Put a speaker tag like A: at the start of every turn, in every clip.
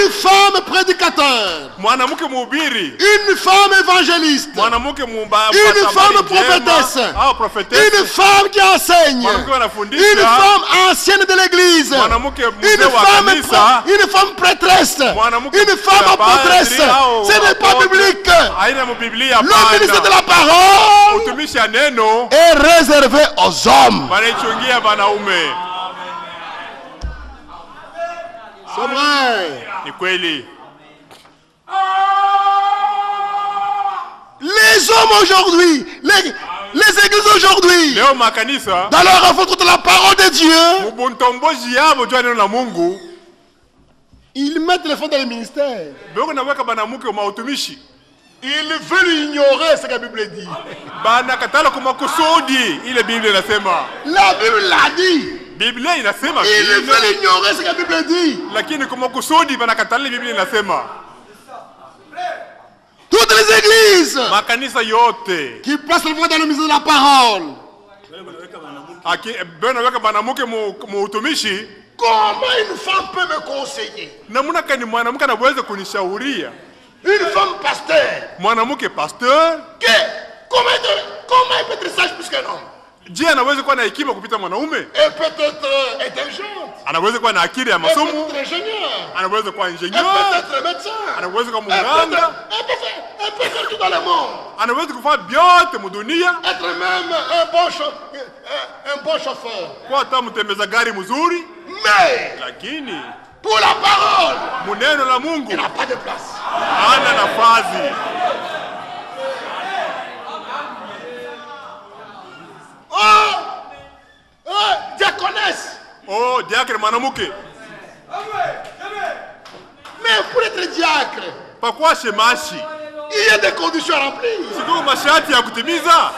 A: Une femme prédicateur.
B: Mwanamke mhubiri.
A: Une femme évangéliste.
B: Mwanamke
A: Une femme prophétesse. Une femme qui enseigne. Une femme ancienne de l'église. Une femme prêtresse. Une femme apôtresse. Ce n'est pas biblique. Le ministère de la parole est réservé aux hommes. C'est vrai. Les hommes aujourd'hui, les églises aujourd'hui, dans leur renfort contre la parole de Dieu, ils mettent les fonds dans les ministères. Ils veulent ignorer ce que la Bible dit. La Bible l'a dit. Ils veulent ignorer ce que la Bible dit. Toutes les églises qui placent le voix dans le ministère de la parole. Comment une femme peut me conseiller? Une femme pasteur. Comment elle peut être sage plus qu'un homme? Elle peut être intelligente. Elle peut être ingénieur. Elle peut être médecin. Elle peut faire tout dans le monde. Être même un bon chauffeur. Mais pour la parole, il n'a pas de place. Diaconesse. Mais pour être diacre, il y a des conditions à remplir.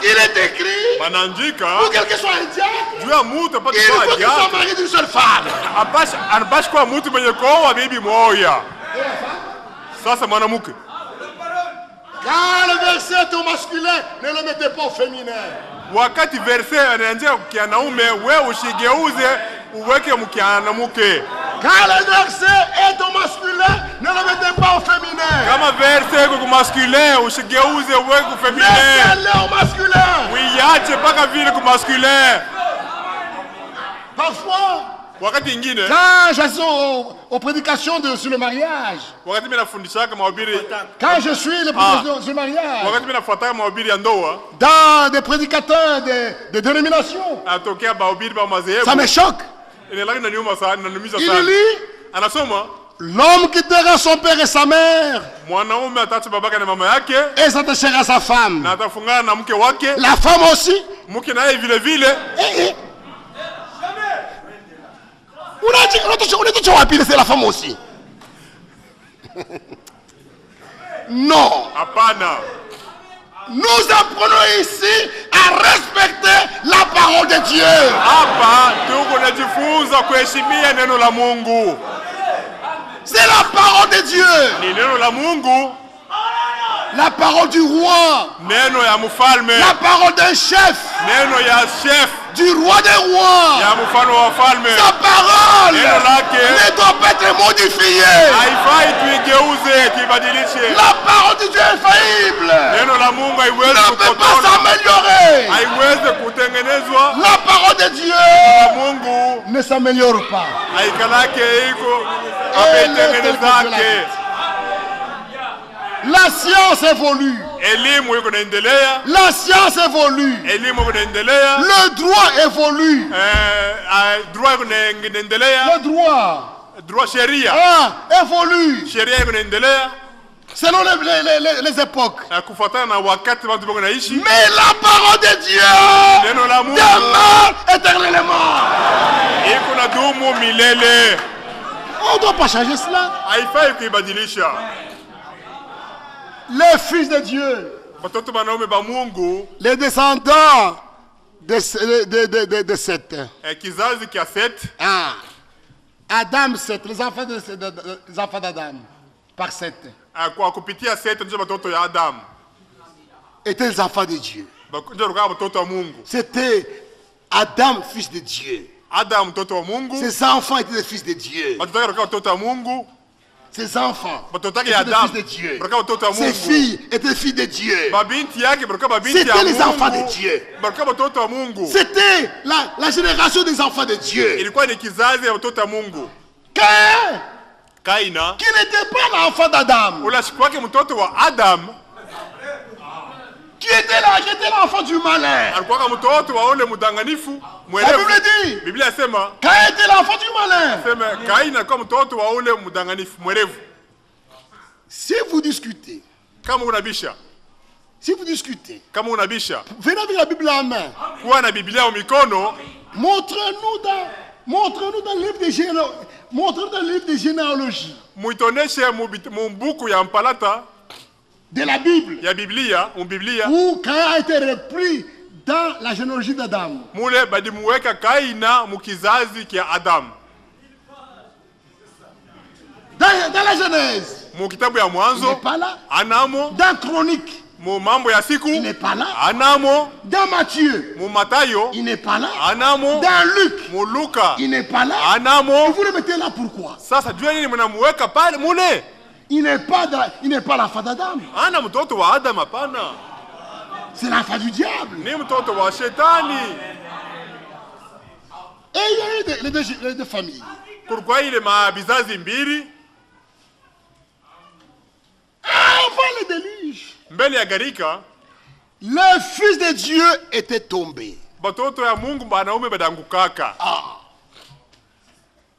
A: Il est écrit pour quelqu'un soit un diacre, il faut qu'il soit marié d'une seule femme. Quand le verset est au masculin, ne le mettez pas au féminin.
B: Wakati verse anaanzia kianaume, wewe usigeuze uweke mkianamuke.
A: Quand le verset est au masculin, ne le mettez pas au féminin.
B: Kama verse iko masculin, usigeuze uweke féminin.
A: Mettez-le au masculin.
B: Uiache mpaka vile ku masculin.
A: Parfois,
B: wakati ingine,
A: quand j'assiste aux prédications sur le mariage,
B: wakati mimi nafundishaka mahubiri,
A: quand je suis le prédicateur sur le mariage,
B: wakati mimi nafuataka mahubiri ya ndoa,
A: dans des prédicateurs de dénominations,
B: atokea mahubiri ba madhehebu,
A: ça me choque.
B: Il
A: lit,
B: anasoma,
A: l'homme quittera son père et sa mère,
B: mwanaume ataacha babake na mama yake,
A: et s'attachera à sa femme.
B: na atafungana na mke wake,
A: la femme aussi,
B: mke naye vile vile.
A: C'est la femme aussi. Non.
B: Apana.
A: Nous apprenons ici à respecter la parole de Dieu. C'est la parole de Dieu. La parole du roi. La parole d'un chef. Du roi des rois. Sa parole ne doit pas être modifiée. La parole de Dieu est infaillible. Ne peut pas s'améliorer. La parole de Dieu ne s'améliore pas. La science évolue. La science évolue. Le droit évolue. Le droit évolue selon les époques. Mais la parole de Dieu demeure éternellement. On ne doit pas changer cela. Les fils de Dieu, les descendants de Seth. Adam, Seth, les enfants d'Adam, par Seth, étaient les enfants de Dieu. C'était Adam, fils de Dieu. Ses enfants étaient des fils de Dieu.
C: ses enfants
B: Batoto yake
C: étaient
B: ya
C: des
B: Adamu.
C: fils de Dieu.
B: Baraka watoto wa
C: Ses
B: Mungu.
C: filles étaient filles de Dieu.
B: Babinti yake baraka babinti ya
C: C'était les
B: Mungu.
C: enfants de Dieu.
B: Baraka watoto wa Mungu.
C: C'était la génération des enfants de Dieu.
B: Ilikuwa ni kizazi ya watoto wa Mungu.
C: Caïn,
B: Kaina
C: qui n'était pas l'enfant d'Adam,
B: ula shikuwake mtoto wa Adam,
C: qui était l'enfant du malin.
B: alikuwa mtoto wa ule mdanganifu
C: La
B: mwerevu.
C: Bible dit,
B: Biblia inasema
C: Caïn était l'enfant du malin.
B: sema Kaina alikuwa mtoto wa ule mdanganifu mwerevu.
C: Si vous discutez,
B: Kama unabisha,
C: venez avec la Bible en main.
B: kuwa na Biblia au mikono,
C: Montre-nous dans le livre de généalogie
B: muitoneshe mumbuku ya mpalata
C: de la Bible,
B: ya Biblia,
C: où Caïn a été repris dans la généalogie d'Adam.
B: mule badimuweka Kaina mukizazi kia Adam.
C: Dans la Genèse,
B: Mu kitabu ya
C: il
B: Mwanzo
C: n'est pas là.
B: anamo,
C: Dans Chronique,
B: mu mambo ya siku
C: il n'est pas là.
B: anamo,
C: Dans Matthieu,
B: mu Matayo
C: il n'est pas là.
B: anamo,
C: Dans Luc,
B: mu Luka
C: il n'est pas là. Et
B: anamo.
C: vous le mettez là pourquoi?
B: Sasa jua nini mnamuweka pale mule?
C: Il n'est pas l'enfant d'Adam.
B: Ana mtoto wa Adam, hapana.
C: C'est l'enfant du diable.
B: Ni mtoto wa shetani.
C: Et il y a eu les deux familles.
B: Kulikuwa ile mabizazi mbili
C: Avant le déluge,
B: mbele ya garika,
C: le Fils de Dieu était tombé.
B: batoto ya Mungu banaume badangukaka.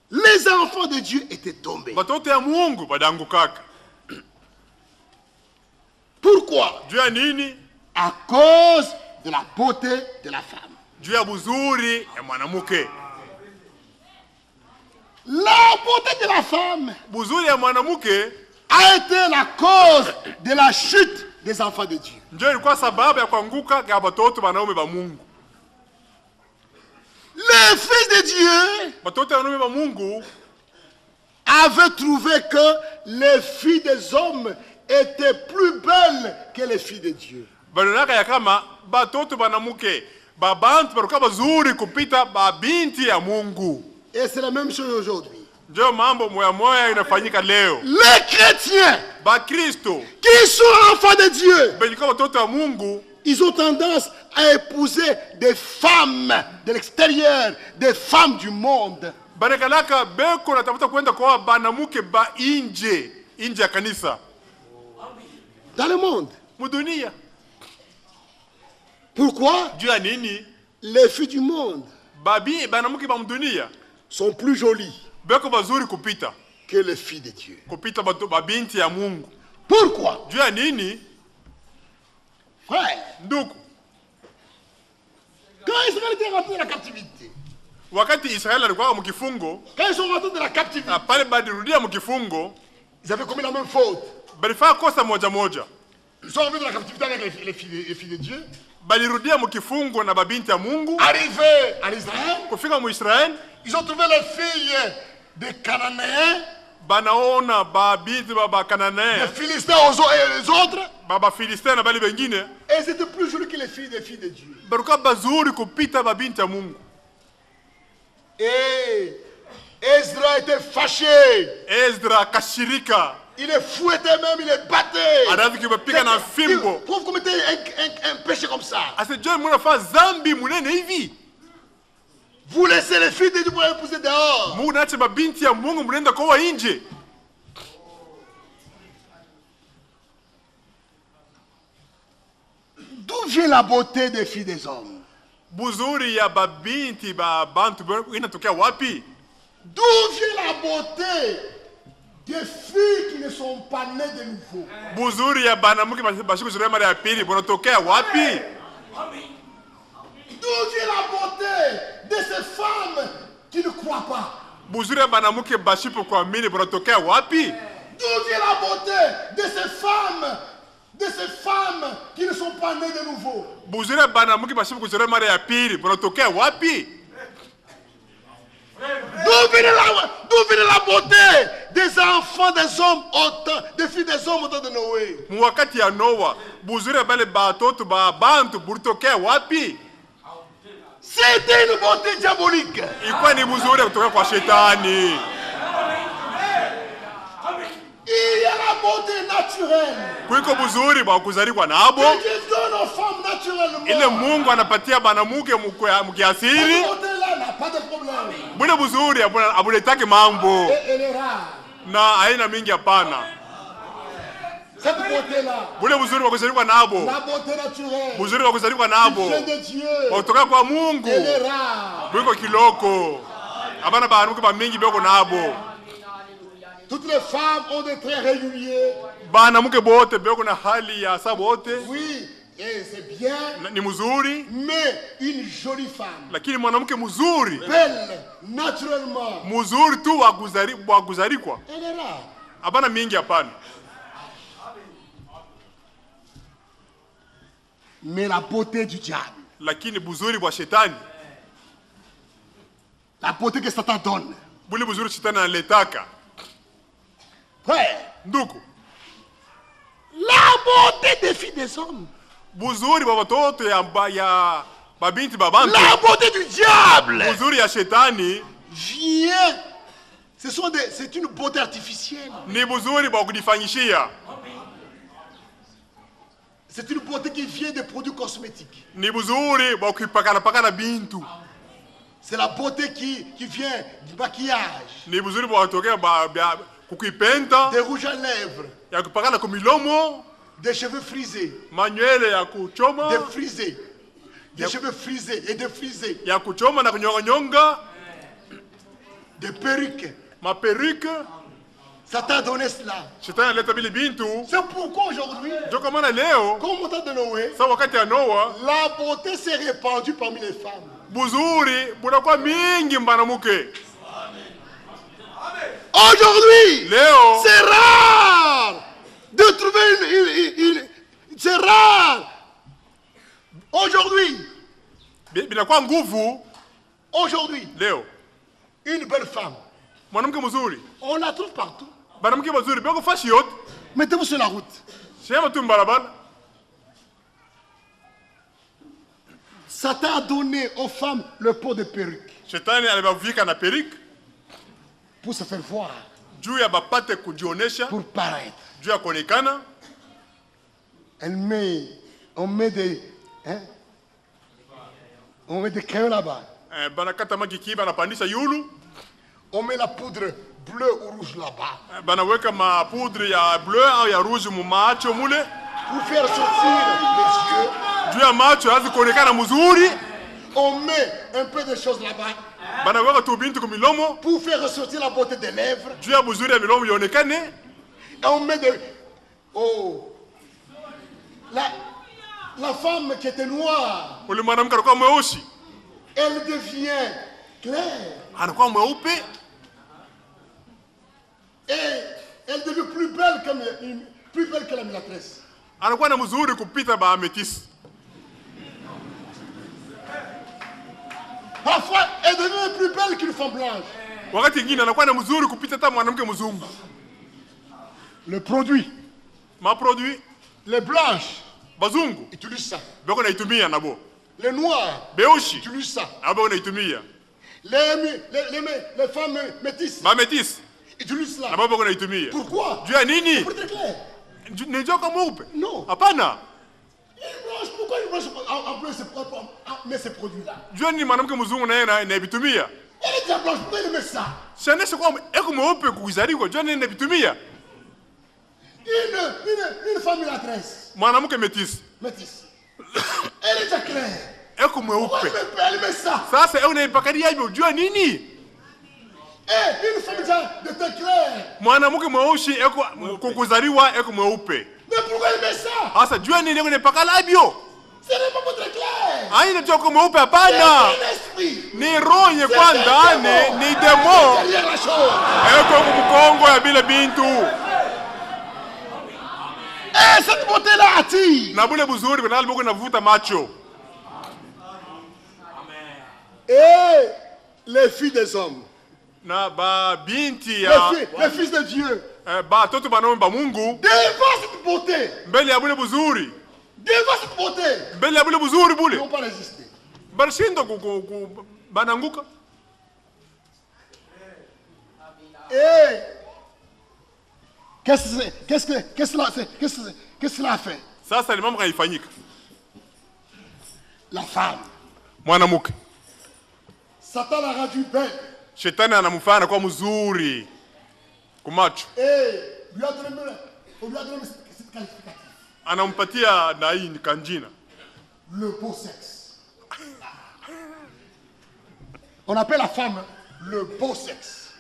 C: Les enfants de Dieu étaient tombés.
B: Batoto ya Mungu badangukaka.
C: Pourquoi?
B: Juu ya nini?
C: À cause de la beauté de la femme.
B: Juu ya buzuri ya mwanamke.
C: La beauté de la femme
B: Buzuri ya mwanamke
C: a été la cause de la chute des enfants de Dieu.
B: ndio ilikuwa sababu ya kuanguka kwa batoto banaume ba Mungu.
C: Les fils de Dieu
B: Batoto banaume ba Mungu
C: avaient trouvé que les filles des hommes étaient plus belles que les filles de Dieu.
B: balionaka ya kama batoto banamuke babantu baruka bazuri kupita babinti ya Mungu.
C: Et c'est la même chose aujourd'hui.
B: Ndio mambo moya moya inafanyika leo.
C: Les chrétiens
B: Ba Kristo
C: qui sont enfants de Dieu,
B: beniko batoto ya Mungu
C: ils ont tendance à épouser des femmes de l'extérieur, des femmes du monde.
B: banekalaka beko natafuta kwenda kwa banamuke ba inje ya kanisa
C: Dans le monde.
B: mudunia.
C: Pourquoi?
B: Juu ya nini?
C: Les filles du monde
B: Babi banamuke ba mudunia
C: sont plus jolies
B: beko bazuri kupita
C: que les filles de Dieu.
B: babinti ya Mungu.
C: Pourquoi?
B: Juu ya nini?
C: Frère,
B: Nduku,
C: quand Israël était rentré de la captivité,
B: wakati Israeli alikuwa mkifungo,
C: quand ils sont rentrés de la captivité,
B: na pale badirudia mkifungo,
C: ils avaient commis la même faute.
B: balifanya kosa moja moja.
C: Ils sont revenus de la captivité avec les filles de Dieu.
B: Balirudia mkifungo na babinti ya Mungu.
C: Arrivés en Israël,
B: Kufika mu Israeli,
C: ils ont trouvé les filles des Cananéens,
B: banaona babinti baba
C: des
B: Kananea,
C: Philistins et les autres.
B: baba Filistina na bali bengine,
C: Et elles étaient plus jolies que les filles de Dieu.
B: baruka bazuri kupita babinti ya Mungu.
C: Et Ezra était fâché.
B: Ezra kashirika,
C: Il les fouettait même, il les battait.
B: anaanza kupiga na fimbo.
C: Pourquoi vous commettez un péché comme ça?
B: Ase je mnafanya zambi munene hivi.
C: Vous laissez les filles de Dieu pour les pousser dehors.
B: Mungu naache babinti ya Mungu mnaenda kwa nje.
C: D'où vient la beauté des filles des hommes?
B: Buzuri ya babinti ba bantu inatokea wapi?
C: D'où vient la beauté des filles qui ne sont pas nées de nouveau?
B: Buzuri ya banamuke bashiku zure mara ya pili bonatokea wapi?
C: D'où vient la beauté de ces femmes qui ne croient pas?
B: Buzuri ya banamuke bashipu kwa mini bonatokea wapi?
C: D'où vient la beauté de ces femmes qui ne sont pas nées de nouveau?
B: Buzuri ya banamuke bashipu zure mara ya pili bonatokea wapi?
C: D'où vient la beauté des enfants des hommes des filles des hommes au temps de Noé?
B: Mwakati ya Noa, buzuri ya bale batoto ba bantu bulitokea wapi?
C: C'était une beauté diabolique.
B: Ilikuwa ni buzuri ya kutoka kwa shetani.
C: beauté naturelle.
B: Kuiko buzuri ba kuzaliwa nabo.
C: Que Dieu donne aux femmes naturellement.
B: Ile Mungu anapatia banamuke mkiasili.
C: Cette beauté-là n'a pas de problème.
B: Bule buzuri abuletake mambo.
C: Et elle est rare.
B: Na haina mingi hapana.
C: Cette beauté-là.
B: Bule buzuri wa kuzaliwa nabo.
C: La beauté naturelle.
B: Buzuri wa kuzaliwa nabo.
C: Vient de Dieu.
B: Kutoka kwa Mungu.
C: Elle est rare.
B: Kuiko kiloko. Abana banamuke ba mingi beko nabo.
C: Toutes les femmes ont des traits réguliers.
B: Banamuke bote beko na hali ya sabote.
C: Oui, et c'est bien.
B: Ni mzuri.
C: Mais une jolie femme.
B: Lakini mwanamke mzuri.
C: Belle, naturellement.
B: Mzuri tu wa kuzalikwa.
C: Elle est rare.
B: Abana mingi hapana.
C: Mais la beauté du diable.
B: Lakini buzuri wa shetani.
C: La beauté que Satan donne.
B: Buli buzuri shetani analetaka.
C: Ouais.
B: Nduku.
C: La beauté des filles des hommes.
B: Buzuri wa watoto ya babinti babantu.
C: La beauté du diable.
B: Buzuri ya shetani.
C: Vient. C'est une beauté artificielle.
B: Ni buzuri wa kujifanyishia.
C: C'est une beauté qui vient des produits cosmétiques.
B: Ni buzuri wa kuipakana bintu.
C: C'est la beauté qui vient du maquillage.
B: Ni buzuri wa kutokea kukuipenta.
C: Des rouges à lèvres.
B: Ya kupakana kumilomo.
C: Des cheveux frisés.
B: Manywele ya kuchoma.
C: Des frisés. Des cheveux frisés et défrisés.
B: Ya kuchoma na kunyonga.
C: Des perruques.
B: Ma perruque.
C: Satan a donné cela.
B: Shetani aleta bile bintu.
C: C'est pourquoi aujourd'hui,
B: Ndio maana leo,
C: comme au temps de Noé,
B: sa wakati ya Noa,
C: la beauté s'est répandue parmi les femmes.
B: Buzuri bunakuwa mingi mbanamuke.
C: Aujourd'hui,
B: Leo,
C: c'est rare de trouver c'est rare. Aujourd'hui,
B: binakuwa nguvu.
C: Aujourd'hui,
B: Leo,
C: une belle femme,
B: mwanamke mzuri.
C: on la trouve partout.
B: Mwanamke mzuri beko fashi yote.
C: Mettez-vous sur la route.
B: Sema tu mbarabara.
C: Satan a donné aux femmes le pot de perruque
B: Shetani alibavika na perike
C: pour se faire voir,
B: juu ya bapate kujionesha,
C: pour paraître.
B: juu ya kuonekana.
C: On met des crayons là-bas.
B: Banakata magiki banapandisha yulu.
C: On met la poudre bleue ou rouge là-bas.
B: Banaweka mapoudre ya bleu au ya rouge mu macho mule.
C: Pour faire sortir les yeux.
B: Juu ya macho yazi kuonekana mzuri.
C: On met un peu de choses là-bas.
B: Banaweka tu bintu ku milomo.
C: Pour faire ressortir la beauté des lèvres.
B: Juu ya buzuri ya milomo ionekane.
C: Et on met des... Oh. La femme qui était noire.
B: Ule mwanamke alikuwa mweusi.
C: Elle devient claire.
B: Anakuwa mweupe.
C: Et elle devient plus belle que la mulâtresse.
B: Anakuwa na mzuri kupita ba ametisi.
C: Parfois, elle devient plus belle qu'une femme blanche.
B: Wakati mwingine anakuwa na mzuri kupita hata mwanamke mzungu.
C: Le produit.
B: Ma produit.
C: Les blanches.
B: Bazungu.
C: Utilisent ça.
B: Beko naitumia nabo.
C: Les noirs.
B: Beushi.
C: Utilisent ça.
B: Abo naitumia.
C: Les femmes métisses.
B: Ba métis.
C: Utilisent cela.
B: Nabo beko naitumia.
C: Pourquoi?
B: Juu ya nini?
C: Pour être clair.
B: Ni joka mweupe?
C: Non.
B: Hapana.
C: Pourquoi ils blanchent en plus mais ces produits-là?
B: Juu ni mwanamke mzungu na yeye na bitumia.
C: Elle est déjà blanche, pourquoi il met ça?
B: Sianesha kwa eko mweupe kuzaliwa, juu ni bitumia.
C: Une femme mulâtresse.
B: Mwanamke métis.
C: Métisse. Elle est déjà claire.
B: Eko mweupe.
C: Pourquoi elle met ça?
B: Sasa eko naipakadia hivyo, juu nini?
C: Une femme déjà de teint clair.
B: Mwanamke mweusi eko kukuzaliwa eko mweupe.
C: Mais pourquoi il met ça?
B: Sasa juu nini eko naipakala hivyo?
C: Ce n'est pas pour être clair.
B: Haina joko mweupe hapana. Ni roho kwa ndani, ni demo. Eko mkongo ya bile bintu.
C: Cette beauté-là attire.
B: Na bule buzuri banali boko navuta macho.
C: Et les filles des hommes.
B: Na ba binti ya
C: les fils de Dieu.
B: Ba toto banaume ba Mungu.
C: Devant cette beauté.
B: Mbele ya bule buzuri.
C: Devant cette beauté.
B: Mbele ya bule buzuri bule.
C: Ils n'ont pas résisté.
B: Barshindo bananguka.
C: Et Qu'est-ce qu'il a fait?
B: Sasa ni mambo haifanyika.
C: La femme.
B: Mwanamke.
C: Satan l'a rendu belle.
B: Shetani anamfanya kuwa mzuri kumacho.
C: Lui a donné cette qualificatif.
B: Anampatia na hii ni kanjina.
C: Le beau sexe. On appelle la femme le beau sexe.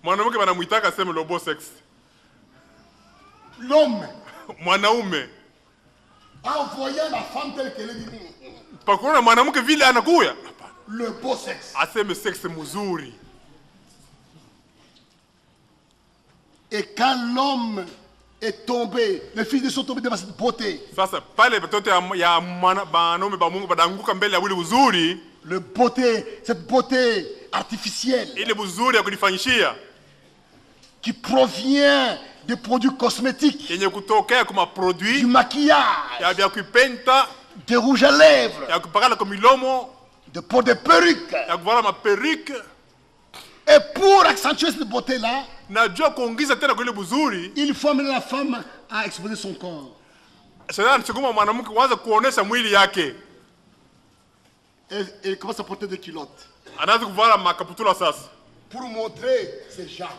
B: Mwanamke wanamuitaka sema le beau sexe.
C: L'homme.
B: Mwanaume.
C: En voyant la femme telle qu'elle est dit.
B: Pakona mwanamke vile anakuya.
C: Le beau sexe.
B: Aseme sexe mzuri.
C: Et quand l'homme est tombé, les fils de sont tombés devant cette beauté.
B: Sasa pale batoto ya banaume ba Mungu badanguka mbele ya ule uzuri.
C: Le beauté, cette beauté artificielle.
B: Ile uzuri ya kujifanyishia.
C: Qui provient des produits cosmétiques.
B: Yenye kutokea kuma produit.
C: Du maquillage.
B: Ya vya kuipenta.
C: Des rouges à lèvres.
B: Ya kupakala kwa milomo.
C: De peau de perruque.
B: Ya kuvala ma perruque.
C: Et pour accentuer cette beauté-là,
B: il
C: faut amener la femme à exposer son corps. Et commence à porter des culottes. Pour montrer ses jambes.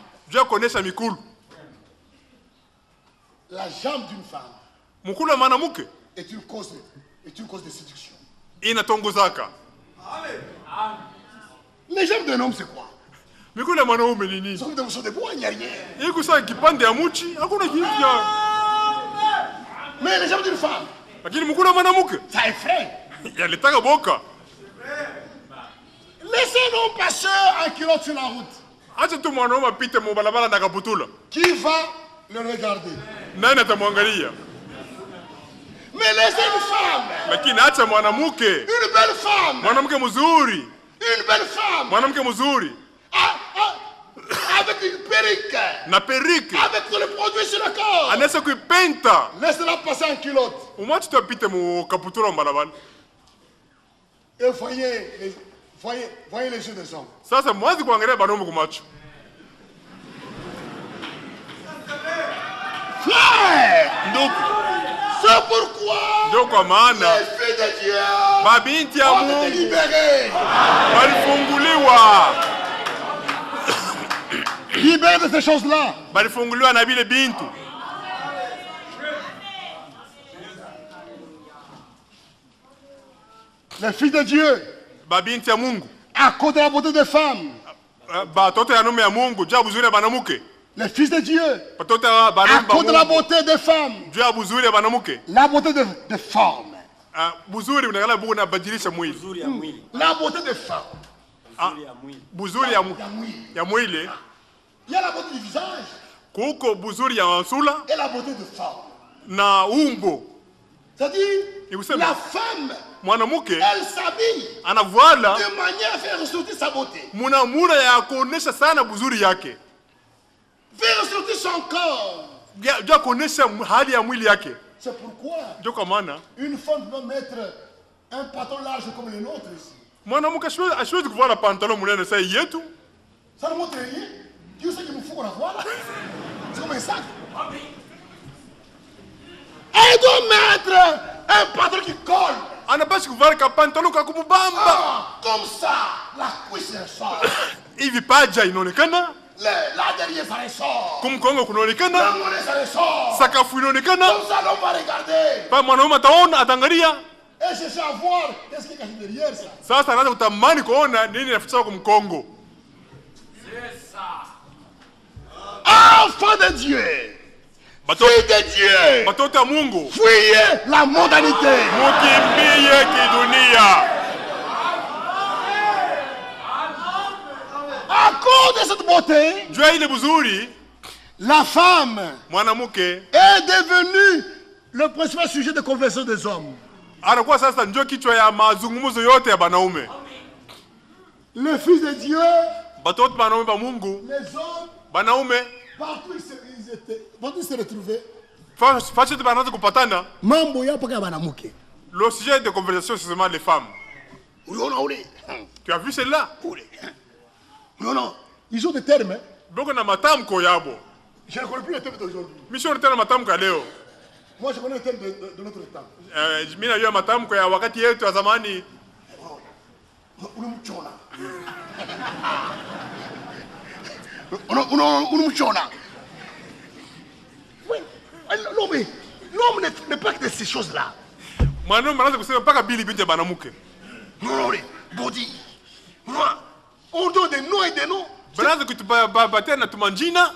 C: La jambe d'une femme est une cause de séduction. Les jambes d'un homme, c'est quoi?
B: Mikula mwanaume ni nini?
C: Sont des bois, il n'y a rien.
B: Yiko saa kipande ya muchi, hakuna kitu ya.
C: Mais les jambes d'une femme.
B: Lakini mkula mwanamke.
C: Ça effraie.
B: Yalitaka boka.
C: Laissez un homme passeur en culotte sur la route.
B: Acha tu mwanaume apite mu barabara na kaputula.
C: Qui va le regarder?
B: Nani atamwangalia?
C: Mais laissez une femme.
B: Lakini acha mwanamke.
C: Une belle femme.
B: Mwanamke mzuri.
C: Une belle femme.
B: Mwanamke mzuri.
C: Avec une perruque.
B: Na perruque.
C: Avec tous les produits sur le corps.
B: Anaweza kuipenta.
C: Laissez-la passer en culotte.
B: Umachi tu apite mu kaputula mbalabala.
C: Et voyez les yeux des hommes.
B: Sasa mwazi kuangalia banaume kumacho.
C: Frère.
B: Ndugu.
C: C'est pourquoi
B: ndio kwa maana
C: les filles de Dieu
B: mabinti ya
C: ont été
B: Mungu
C: libérées.
B: Walifunguliwa.
C: Libérées de ces choses-là.
B: Walifunguliwa na vile bintu.
C: Les filles de Dieu.
B: Babinti ya Mungu.
C: À cause de la beauté des femmes.
B: Batoto ya nume ya Mungu, jua buzuri ya banamuke.
C: Les fils de Dieu.
B: Batoto ya banamuke.
C: À cause de la beauté des femmes.
B: Jua buzuri ya banamuke.
C: La beauté de forme.
B: Buzuri unakala buku na badilisha mwili.
D: Buzuri ya mwili.
C: La beauté de forme.
D: Buzuri ya mwili.
B: Buzuri ya mwili.
C: Il y a la beauté du visage.
B: Kuko buzuri ya nsula.
C: Et la beauté de forme.
B: Na umbo.
C: C'est-à-dire, la femme,
B: mwanamuke
C: elle s'habille
B: anavoila
C: de manière à faire ressortir sa beauté.
B: Munamuna ya kuonesha sana buzuri yake.
C: Faire ressortir son corps.
B: Jua kuonesha hali ya mwili yake.
C: C'est pourquoi
B: une
C: femme doit mettre un pantalon large comme les nôtres ici.
B: Mwanamuke ashwezi kuvala pantalon munene sa yetu.
C: Ça ne montre rien. Dieu sait qu'il nous faut qu'on la voile. C'est comme un sac. Elle doit mettre un pantalon qui colle.
B: Anapashi kuvala ka pantalon ka kumubamba.
C: Comme ça, la cuisse sort.
B: Hivi paja inaonekana.
C: Là derrière ça ressort.
B: Kumkongo kunaonekana.
C: La monnaie ça ressort.
B: Sakafu inaonekana.
C: Comme ça l'homme va regarder.
B: Pa mwanaume ataona atangalia.
C: Et chercher à voir qu'est-ce qui est caché derrière ça.
B: Sasa anaanza kutamani kuona nini inaficha kwa mkongo.
C: C'est ça. Enfant de Dieu. Fille de Dieu.
B: Batoto ya Mungu.
C: Fuyez la mondanité.
B: Mukimbie kidunia.
C: À cause de cette beauté,
B: jua ile buzuri,
C: la femme
B: mwanamuke
C: est devenue le principal sujet de conversation des hommes.
B: Anakuwa sasa ndio kichwa ya mazungumzo yote ya banaume.
C: Les fils de Dieu,
B: batoto banaume ba Mungu,
C: les hommes,
B: banaume
C: partout ils se retrouvaient.
B: Fasi tu banaanza kupatana.
C: Mambo yapo kama banamuke.
B: Le sujet de conversation c'est seulement les femmes.
C: Uliona.
B: Tu as vu celle-là?
C: Non, ils ont des termes.
B: Boko na matamko yabo.
C: Je ne connais plus le thème d'aujourd'hui.
B: Mission tena matamko ya leo.
C: Moi, je connais le thème de notre temps.
B: Mimi najua matamko ya wakati yetu ya zamani.
C: Unamchona. Unamchona. Oui. Non, mais l'homme n'est pas que de ces choses-là.
B: Mwanaume anaanza kusema mpaka bili binti banamuke.
C: Non, body. On donne des noms et des noms.
B: Banaanza kutubabatia na tumanjina.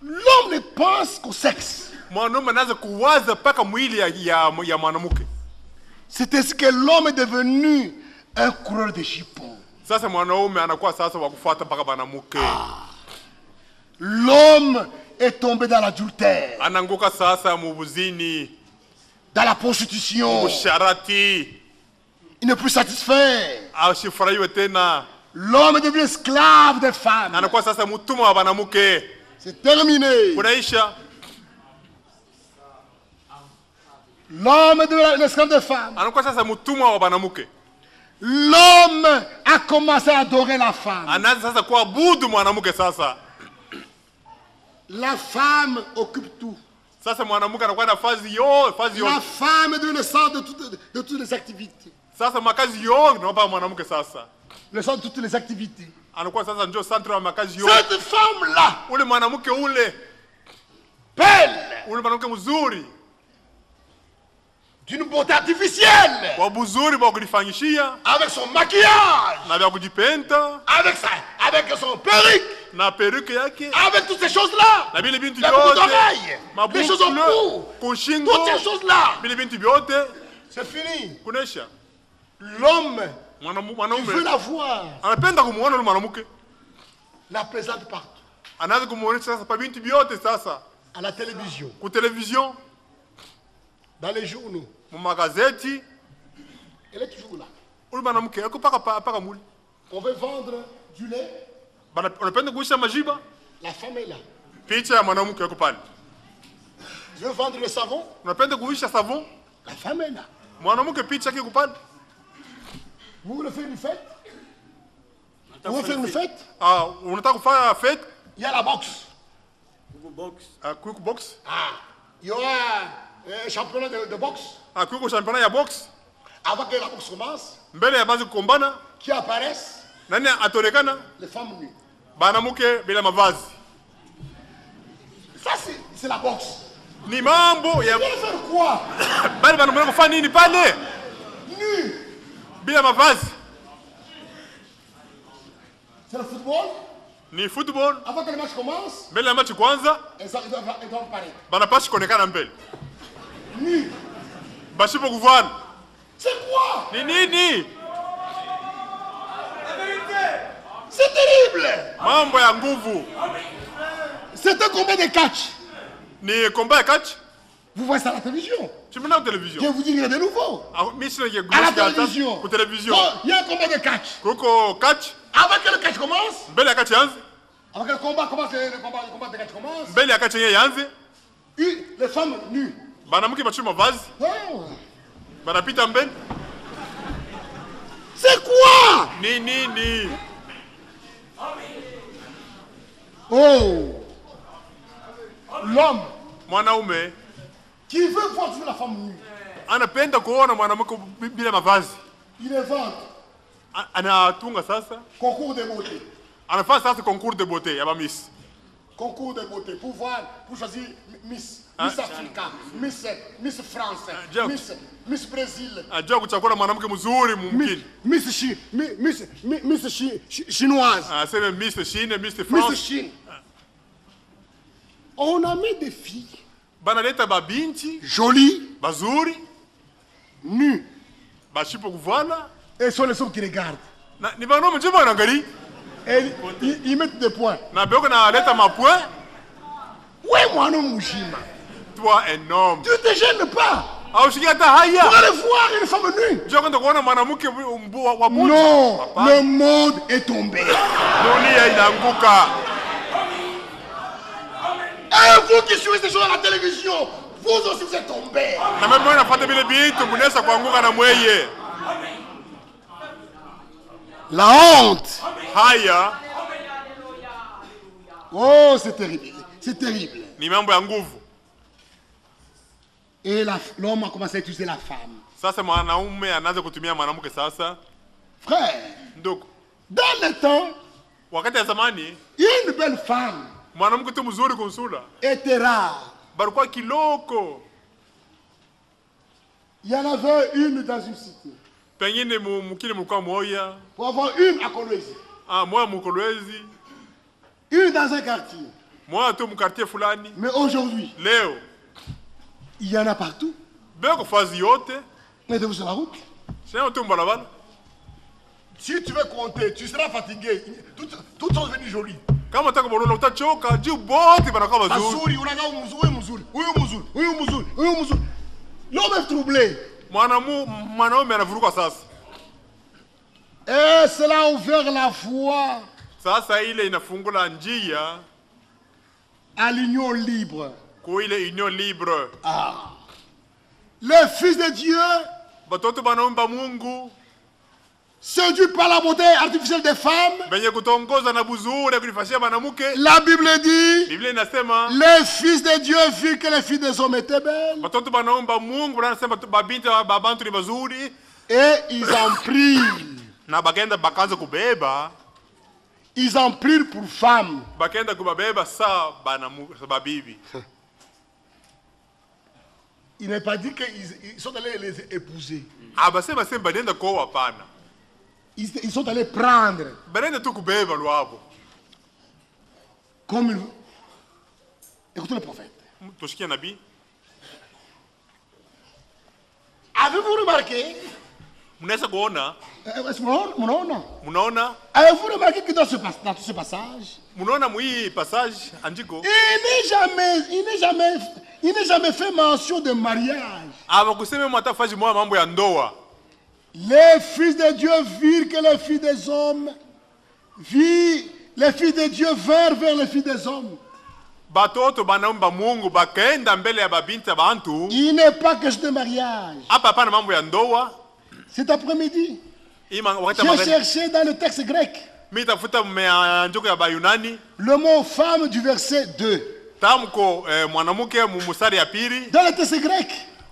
C: L'homme ne pense qu'au sexe.
B: Mwanaume anaanza kuwaza mpaka mwili ya mwanamuke.
C: C'est ainsi que l'homme est devenu un coureur de jupons.
B: Sasa mwanaume anakuwa sasa wa kufuata mpaka banamuke.
C: L'homme est tombé dans l'adultère.
B: Ananguka sasa mubuzini.
C: Dans la prostitution.
B: Usharati.
C: Il n'est plus satisfait.
B: Ashifurahiwe tena.
C: L'homme est devenu esclave des femmes.
B: Anakuwa sasa mtumwa wa banamuke.
C: C'est terminé.
B: Kunaisha.
C: L'homme est devenu esclave des femmes.
B: Anakuwa sasa mtumwa wa banamuke.
C: L'homme a commencé à adorer la femme.
B: Anaanza sasa kuabudu mwanamke sasa.
C: La femme occupe tout.
B: Sasa mwanamke anakuwa na fazi yote.
C: La femme est devenue le centre de toutes les activités.
B: Sasa makazi yote naomba mwanamke sasa.
C: Le centre de toutes les activités.
B: Anakuwa sasa ndio centre wa makazi yote.
C: Cette femme-là,
B: Ule mwanamke ule.
C: belle.
B: Ule mwanamke mzuri.
C: D'une beauté artificielle.
B: Wa buzuri wa kujifanyishia.
C: Avec son maquillage.
B: Na vya kujipenta.
C: Avec son perruque.
B: Na perruque yake.
C: Avec toutes ces choses-là.
B: Na bile binti
C: Les boucles
B: yote.
C: d'oreilles. Les choses au cou.
B: Kushingo.
C: Toutes ces choses-là.
B: Bile binti yote.
C: C'est fini.
B: Kunesha.
C: L'homme qui
B: mwanaume
C: veut la voir.
B: anapenda kumuona ule mwanamke.
C: La présente partout.
B: Anaanza kumuonesha sasa pa binti yote sasa.
C: À la télévision.
B: Ku television.
C: Dans les journaux.
B: Mu magazeti.
C: Elle est toujours là.
B: Ule mwanamke yuko paka muli.
C: On veut vendre du lait.
B: Unapenda kuisha majiba?
C: La femme est là.
B: Picha ya mwanamke yuko pale.
C: Je veux vendre le savon.
B: Unapenda kuisha savon?
C: La femme est là.
B: Mwanamke picha yake yuko pale.
C: Vous voulez faire une fête? Vous voulez faire une fête?
B: Ah, unataka kufanya fête?
C: Il y a la boxe.
B: Quick box.
C: Il y aura un championnat de boxe.
B: Quick championnat ya box.
C: Avant que la boxe commence,
B: Mbele ya bazi kukombana,
C: qui apparaissent?
B: nani ataonekana?
C: Les femmes nues.
B: Banamuke bila mavazi.
C: Ça, c'est la boxe.
B: Ni mambo ya
C: Vous allez faire quoi?
B: bali banamuke kufanya nini pale?
C: Nu.
B: Bila mavazi.
C: C'est le football.
B: Ni football.
C: Avant que le match commence,
B: Mbele ya machi kwanza,
C: ils doivent apparaître.
B: banapashi kuonekana mbele.
C: Nu.
B: Bashipo kuvana.
C: C'est quoi?
B: Ni nini?
C: C'est terrible.
B: Mambo ya nguvu.
C: C'est un combat de catch.
B: Ni combat ya catch?
C: Vous voyez ça à la télévision.
B: Tu me la
C: Je
B: télévision.
C: vous dis rien de nouveau.
B: Mimi sina ya
C: À la télévision.
B: Ku télévision.
C: Bon, il y a un combat de catch.
B: Kuko catch,
C: Avant que le catch commence,
B: mbele ya catch yanze,
C: avant que le combat commence, le combat de catch commence,
B: mbele ya catch yenyewe yanze,
C: les femmes nues.
B: banamuke bachi mavazi,
C: Oh.
B: banapita mbele.
C: C'est quoi?
B: Ni.
C: Oh. L'homme
B: Mwanaume
C: qui veut voir toujours la femme nue,
B: anapenda kuona mwanamke bila mavazi.
C: il invente
B: Anatunga sasa,
C: concours de beauté.
B: anafanya sasa concours de beauté ya Miss.
C: Concours de beauté pour voir, pour choisir Miss Africa, Miss France, Miss Brésil,
B: Ajua kuchagua mwanamke mzuri mumkini.
C: Miss chinoise,
B: Aseme Miss Chine, Miss
C: Miss
B: France.
C: Chine. On a mis des filles
B: Banaleta babinti
C: jolies,
B: bazuri,
C: nues,
B: bashipo kuvala.
C: et ce sont les hommes qui regardent.
B: Ni banaume nje wanaangalia.
C: Et ils mettent des points.
B: Na beko na leta mapwe.
C: Ouais, moi non, Mouchima.
B: Toi un homme.
C: Tu te gênes pas.
B: Aushiki hata haya.
C: Pour aller voir une femme nue.
B: Njoo kwenda kuona mwanamke wa bunju.
C: Non,
B: Hapana.
C: le monde est tombé.
B: Dunia inaanguka.
C: Et vous qui suivez ces choses à la télévision, vous aussi vous êtes tombés.
B: Na mimi nafuata vile vitu mnaweza kuanguka na mweye.
C: La honte.
B: Haya.
C: Oh, c'est terrible. C'est terrible.
B: Ni mambo ya nguvu.
C: Et l'homme a commencé à utiliser la femme.
B: Sasa mwanaume anaanza kutumia mwanamke sasa.
C: Frère,
B: Ndoko.
C: dans le temps,
B: Wakati ya zamani,
C: une belle femme
B: mwanamke tu mzuri kumsula
C: était rare.
B: balikuwa kiloko.
C: Il y en avait une dans une cité.
B: Pengine mukile mlikuwa moya.
C: Pour avoir une à Kolwezi.
B: Moya mukolwezi.
C: Une dans un quartier.
B: Moya tu mkartie fulani.
C: Mais aujourd'hui,
B: Leo
C: il y en a partout.
B: beko fazi yote.
C: Mettez-vous sur la route.
B: Sio tu mbalabala.
C: Si tu veux compter, tu seras fatigué. Toutes sont devenues jolies.
B: Kama unataka kuona utachoka, juu bote banakuwa wazuri.
C: Mazuri, unaga mzuri, huyu mzuri. L'homme est troublé.
B: Mwanaume anavuruka sasa.
C: Et cela a ouvert la voie
B: Sasa ile inafungula njia
C: à l'union libre.
B: kwa ile union libre.
C: Le Fils de Dieu,
B: Batoto banaomba Mungu
C: séduit par la beauté artificielle des femmes,
B: benye kutongoza na buzuri kulifashia mwanamke.
C: la Bible dit,
B: Biblia inasema
C: les fils de Dieu virent que les filles des hommes étaient belles.
B: batoto banaomba Mungu, banasema babinti babantu ni bazuri,
C: Et ils en prirent.
B: na bakaenda bakaanza kubeba,
C: Ils en prirent pour femmes.
B: bakaenda kubabeba sa banamuke sa babibi.
C: Il n'est pas dit qu'ils sont allés les épouser.
B: Basema sema banenda ko hapana.
C: Ils sont allés prendre
B: Banenda tu kubeba lwabo.
C: comme une... Écoutez le prophète.
B: Toshikia nabii.
C: Avez-vous remarqué?
B: Mnaweza kuona,
C: Munaona?
B: mnaona,
C: Avez-vous remarqué que dans tout ce passage,
B: mnaona mwi passage andiko
C: il n'est jamais fait mention de mariage.
B: abakuseme mwatafaji mwa mambo ya ndoa.
C: Les fils de Dieu virent que les filles des hommes les filles de Dieu vinrent vers les filles des hommes.
B: Batoto banaomba Mungu bakaenda mbele ya babinti ya bantu.
C: Il n'est pas question de mariage.
B: Hapa hapana mambo ya ndoa.
C: Cet après-midi,
B: J'ai
C: j'ai cherché dans le texte grec
B: Mimi tafuta mmeandiko ya Bayunani.
C: le mot femme du verset 2.
B: Tamko mwanamke mumustari ya pili.
C: Dans le texte grec,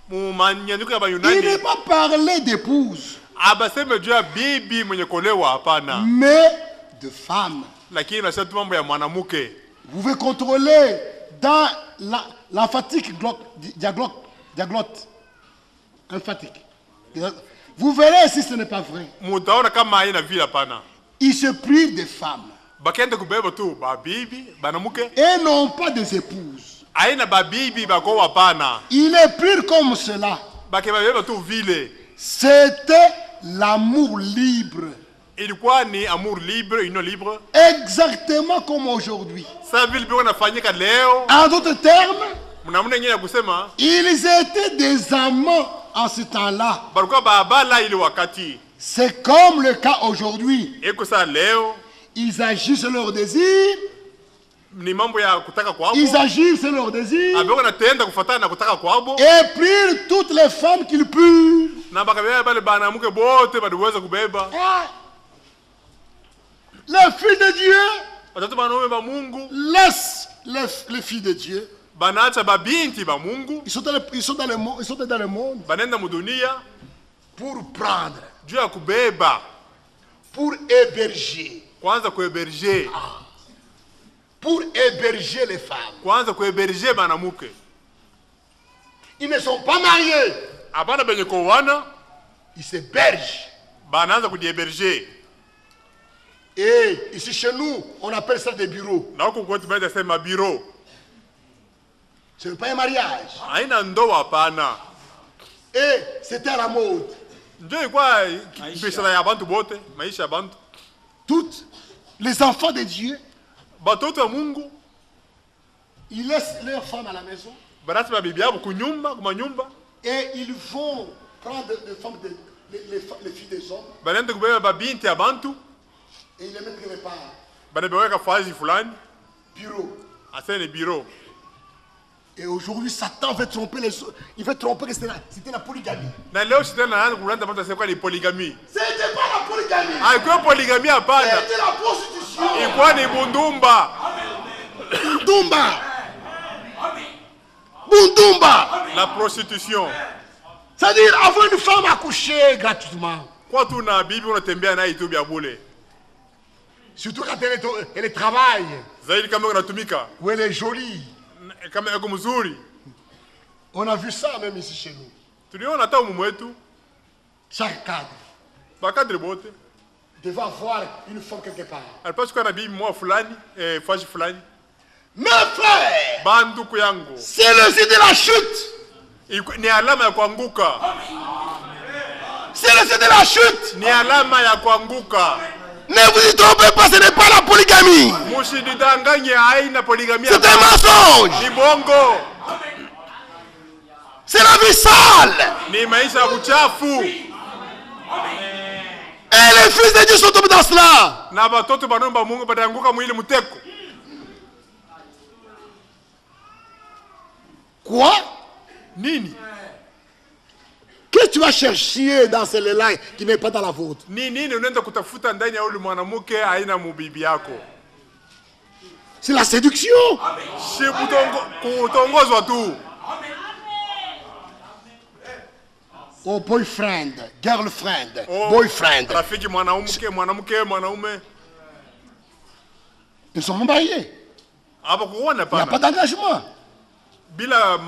B: Mumanyandiko ya
C: il n'est
B: Bayunani.
C: pas parlé d'épouse,
B: Abaseme juu ya bibi mwenye kolewa hapana.
C: mais de femme.
B: Lakini nasema tu mambo ya mwanamke.
C: Vous pouvez contrôler dans l'emphatique diaglotte. Emphatique. Vous verrez si ce n'est pas vrai.
B: Mutaona kama haina vile hapana.
C: Ils se prirent des femmes
B: Bakenda kubeba tu babibi, banamuke.
C: et non pas des épouses.
B: Haina babibi bako hapana.
C: Ils les prirent comme cela.
B: Bakebeba tu vile.
C: C'était l'amour libre.
B: Ilikuwa ni amour libre, union libre.
C: Exactement comme aujourd'hui.
B: Sasa vile biko nafanyika leo.
C: En d'autres termes,
B: Mnamuna nyingine ya kusema
C: ils étaient des amants en ce temps-là.
B: balikuwa babala ile wakati.
C: C'est comme le cas aujourd'hui.
B: Eko saa leo
C: Ils agissent sur leur désir.
B: ni mambo ya kutaka kwabo.
C: Ils agissent sur leur désir.
B: Abeko natenda kufuatana na kutaka kwabo.
C: Et prirent toutes les femmes qu'ils purent.
B: Na bakabeba bale banamuke bote baliweza kubeba.
C: Les filles de Dieu
B: Watoto banaume ba Mungu
C: laissent les filles de Dieu.
B: banaacha babinti ba Mungu.
C: Ils sont dans le monde
B: Banenda mudunia
C: pour prendre,
B: juu ya kubeba.
C: pour héberger.
B: Kwanza kueberger.
C: Pour héberger les femmes.
B: Kwanza kueberger banamuke.
C: Ils ne sont pas mariés.
B: Abana benye kowana
C: Ils s'hébergent.
B: banaanza kujieberger.
C: Et ici chez nous, on appelle ça des bureaux.
B: Na huko kwetu tunaita sema biro.
C: Ce n'est pas un mariage.
B: Haina ndoa hapana.
C: Et c'était à la mode.
B: Ndio ilikuwa biashara ya bantu bote, maisha ya bantu.
C: Toutes les enfants de Dieu,
B: Batoto ya Mungu
C: ils laissent leurs femmes à la maison
B: banaacha babibi yabo kunyumba, kumanyumba.
C: et ils vont prendre les femmes les filles des hommes
B: Banaenda kubeba babinti ya bantu.
C: et ils les mettent quelque part.
B: Banabeweka fazi fulani.
C: Bureau.
B: Asene biro.
C: Et aujourd'hui, Satan veut tromper les autres. Il veut tromper que c'était la polygamie.
B: Na leo shetani anaanza kulanda bantu asema ni polygamie.
C: Ce n'était pas la polygamie.
B: Haikuwa polygamie hapana.
C: C'était la prostitution.
B: Ilikuwa ni bundumba.
C: Dumba. Bundumba.
B: La prostitution.
C: C'est-à-dire avoir une femme accouchée gratuitement.
B: Kwa tu na bibi unatembea naye tu bia bure.
C: Surtout quand elle travaille.
B: Zaidi kama unatumika.
C: Où elle est jolie.
B: Kama yako mzuri.
C: On a vu ça même ici chez nous.
B: Tuliona hata mumu wetu.
C: Chaque cadre.
B: Ba cadre bote.
C: Devant avoir une femme quelque part.
B: Alipaswa kuwa na bibi mwa fulani, fashi fulani.
C: Mes frères.
B: Banduku yangu.
C: C'est le signe de la chute.
B: Ni alama ya kuanguka.
C: C'est le signe de la chute.
B: Ni alama ya kuanguka.
C: Ne vous y trompez pas, ce n'est pas la polygamie.
B: Musidanganye haina polygamie.
C: C'est un mensonge.
B: Ni bongo.
C: C'est la vie sale.
B: Ni maisha uchafu.
C: Et les fils de Dieu sont tombés dans cela.
B: Na batoto banomba Mungu batanguka mwili muteko.
C: Quoi?
B: Nini?
C: Qu'est-ce que tu vas chercher dans celle-là qui n'est pas dans la vôtre?
B: Nini unaenda kutafuta ndani ya yule mwanamke haina mubibi yako?
C: C'est la séduction.
B: Si kutongozwa tu.
C: Oh boyfriend, girlfriend, boyfriend.
B: Rafiki mwanaume.
C: Nous sommes mariés.
B: Hapa kuona
C: Il n'y a pas d'engagement.
B: Bila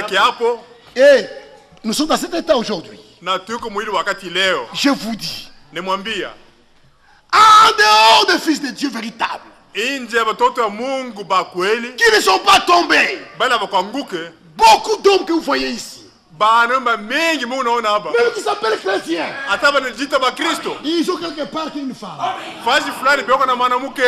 B: kiapo.
C: Et nous sommes dans cet état aujourd'hui.
B: Na tuko mwili wakati leo.
C: Je vous dis.
B: Nemwambia.
C: En dehors des fils de Dieu véritables.
B: Inje batoto ya Mungu ba kweli.
C: Qui ne sont pas tombés.
B: Bala bakwanguke.
C: Beaucoup d'hommes que vous voyez ici.
B: Banamba mengi Mungu naona hapa.
C: Même qui s'appellent chrétiens.
B: Hata banajita ba Kristo.
C: Ils ont quelque part une femme.
B: Fazi fulani beko na mwanamke.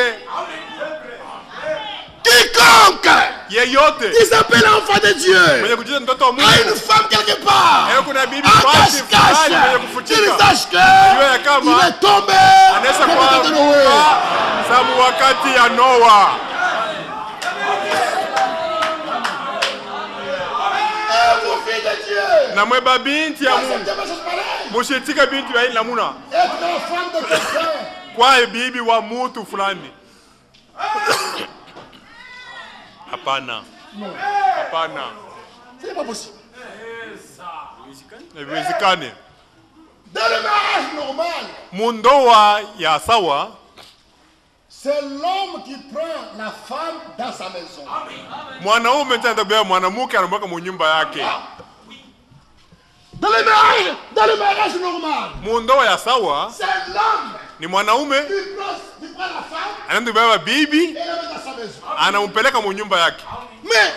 C: Quiconque
B: yeyote
C: qui s'appelle enfant de Dieu
B: mwenye kujita mtoto wa Mungu
C: a une femme quelque part.
B: Kuna bibi fazi fulani mwenye kufutika.
C: Il sache que il est tombé.
B: Anaweza kwa sababu wakati ya Noa. Na mweba binti ya Mungu. Mushitika binti ya namuna. Kwa bibi wa mtu fulani. Hapana. Hapana.
C: C'est pas possible.
B: Haiwezekani.
C: Dans le mariage normal.
B: Mundoa ya sawa.
C: C'est l'homme qui prend la femme dans sa maison.
B: Mwanaume anaenda kubeba mwanamke anamweka mu nyumba yake.
C: Dans le mariage normal.
B: Mundoa ya sawa.
C: C'est l'homme.
B: Ni mwanaume
C: qui prend la femme.
B: Anaenda kubeba bibi.
C: Et la met dans sa maison.
B: Anampeleka mu nyumba yake.
C: Mais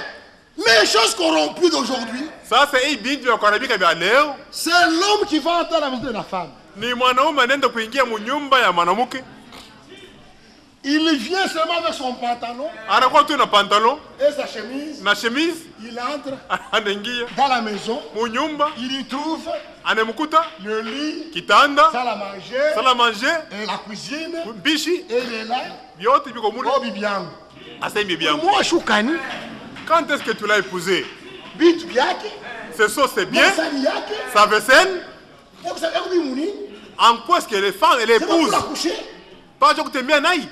C: les choses corrompues d'aujourd'hui.
B: Sasa hii binti ya kuharibika vya leo.
C: C'est l'homme qui va entrer dans la maison de la femme.
B: Ni mwanaume anaenda kuingia mu nyumba ya mwanamke.
C: Il vient seulement avec son pantalon.
B: Anakuwa tu na pantalon
C: et sa chemise.
B: Na chemise.
C: Il entre
B: anaingia
C: dans la maison.
B: Mu nyumba.
C: Il y trouve
B: anemkuta
C: le lit,
B: kitanda,
C: salle à manger,
B: et
C: la cuisine,
B: bishi,
C: et il est là.
B: Vyote viko mule.
C: Oh bibi yangu.
B: Asa bibi yangu.
C: Moi shukani.
B: Quand est-ce que tu l'as épousé?
C: Bitu yake.
B: Ce sont c'est bien. Sa vaisselle. En quoi est-ce que les femmes et les épouses? Pas que tu bien naï.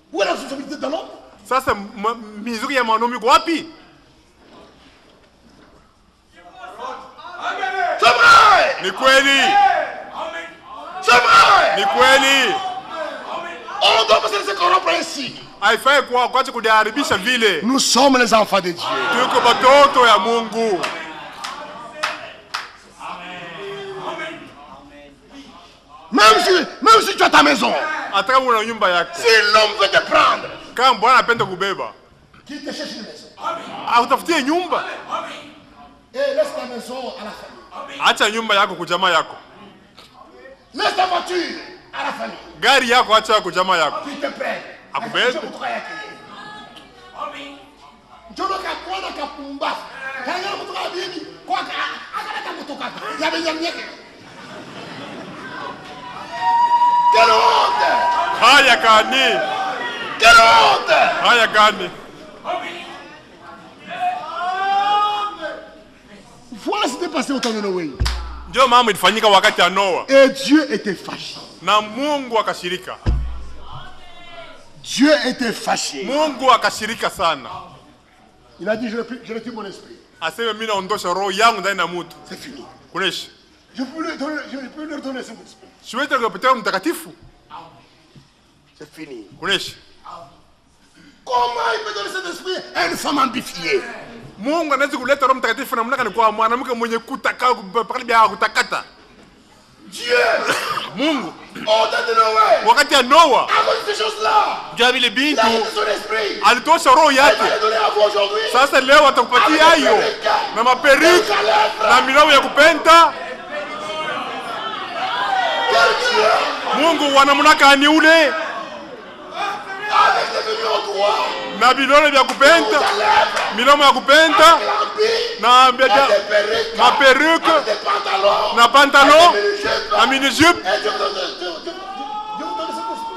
C: Où est la responsabilité de l'homme?
B: Ça c'est misère ya mwanaume wapi?
C: C'est vrai.
B: Ni kweli.
C: C'est vrai.
B: Ni kweli.
C: On doit pas se laisser corrompre ainsi.
B: Haifai kwa kuharibisha vile.
C: Nous sommes les enfants de Dieu.
B: Tuko batoto ya Mungu.
C: Même si tu as ta maison.
B: Ataka una nyumba yako.
C: Si l'homme veut te prendre.
B: Kama bwana anapenda kubeba.
C: Qu'il te cherche une maison.
B: Akutafutie nyumba.
C: Et laisse ta maison à la famille.
B: Acha nyumba yako kwa jamaa yako.
C: Laisse ta voiture à la famille.
B: Gari yako acha kwa jamaa yako.
C: Qu'il te prenne.
B: Akubebe.
C: Njono kapona kapumba. Kanga kutoka bibi. Kwa akana kutoka. Yabe nyanyeke. Quelle honte!
B: Haya kani!
C: Quelle honte!
B: Haya kani!
C: Voilà ce qui s'est passé au temps de Noé.
B: Ndio mambo ilifanyika wakati ya Noa.
C: Et Dieu était fâché.
B: Na Mungu akashirika.
C: Dieu était fâché.
B: Mungu akashirika sana.
C: Il a dit, je retire mon esprit.
B: Aseme mimi naondosha roho yangu ndani ya mtu.
C: C'est fini.
B: Kuneshi.
C: Je peux leur donner cet esprit.
B: Siwezi kupatia mtakatifu.
C: C'est fini.
B: Kuneshi.
C: Comment il peut donner cet esprit à une femme amplifiée?
B: Mungu anaweza kuleta roho mtakatifu na mnaka ni kwa mwanamke mwenye kutaka pale bia kutakata.
C: Dieu.
B: Mungu.
C: Au temps de Noé.
B: Wakati ya Noa.
C: Avant ces choses-là.
B: Ndio vile bintu.
C: Il a donné son esprit.
B: Alitosha roho yake.
C: Il va donner à vous aujourd'hui.
B: Sasa leo atakupatia hayo. Na maperiki na milamu ya kupenda. Mungu wanamnaka ni ule. Na bilole vya kupenda, milomo ya kupenda, na maperuke, na pantalon, na minijupe.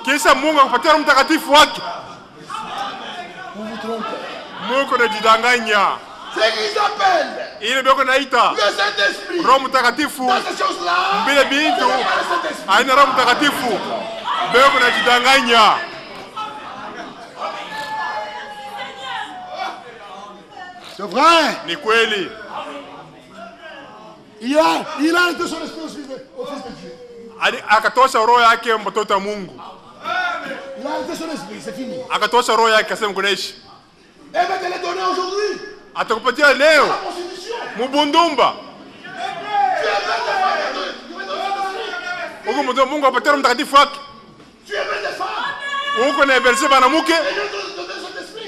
B: Kisha Mungu akupatia Roho Mtakatifu wake. Mungu anajidanganya. Ile ndio naita Roho Mtakatifu. Mbele bintu haina Roho Mtakatifu. Ndio anajidanganya.
C: C'est vrai.
B: Ni kweli.
C: Il a arrêté son esprit au fils de Dieu.
B: Akatosha roho yake mtoto wa Mungu.
C: Il a arrêté son esprit, c'est fini.
B: Akatosha roho yake asema kuneshi.
C: Et va te le donner aujourd'hui.
B: Atakupatia leo. Mubundumba. Mungu mdomo Mungu apatia Roho Mtakatifu wake. Uko na berse bana muke.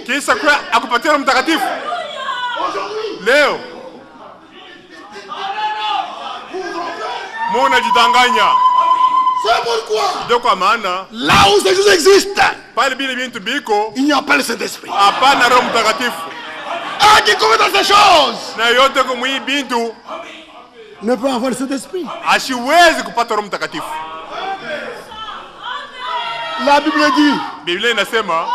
B: Kisa kwa akupatia Roho Mtakatifu. Leo. Mungu anajidanganya.
C: C'est pourquoi.
B: Ndio kwa maana
C: là où ces choses existent,
B: pale bile bintu biko,
C: il n'y a pas le Saint-Esprit.
B: Hapana Roho Mtakatifu.
C: Qui commet dans ces choses
B: na yote kumwi bintu
C: ne peut avoir le Saint-Esprit.
B: Asiwezi kupata Roho Mtakatifu.
C: La Bible dit,
B: Biblia inasema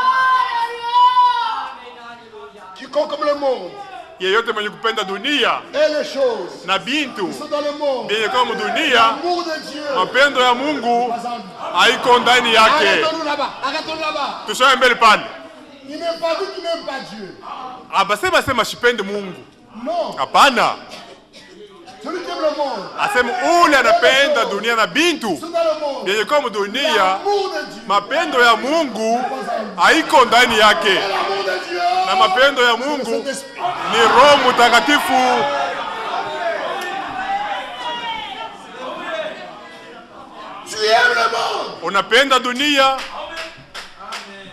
C: quiconque aime le monde
B: yeyote mwenye kupenda dunia
C: et les choses
B: na bintu
C: qui sont dans le monde,
B: benye kama dunia,
C: l'amour de Dieu,
B: mapendo ya Mungu haiko ndani yake.
C: arrêtons-nous là-bas, arrêtons-nous là-bas.
B: Tushaye mbele pale.
C: Il n'aime pas Dieu, il n'aime pas Dieu.
B: Abasema sema shipende Mungu.
C: Non.
B: Hapana.
C: Celui qui aime le monde,
B: Asema ule anapenda dunia na bintu
C: sont dans le monde,
B: benye kama dunia,
C: l'amour de Dieu,
B: mapendo ya Mungu haiko ndani yake.
C: l'amour de Dieu,
B: Na mapendo ya Mungu
C: Saint-Esprit.
B: ni Roho Mtakatifu.
C: Tu aimes le monde,
B: Unapenda dunia,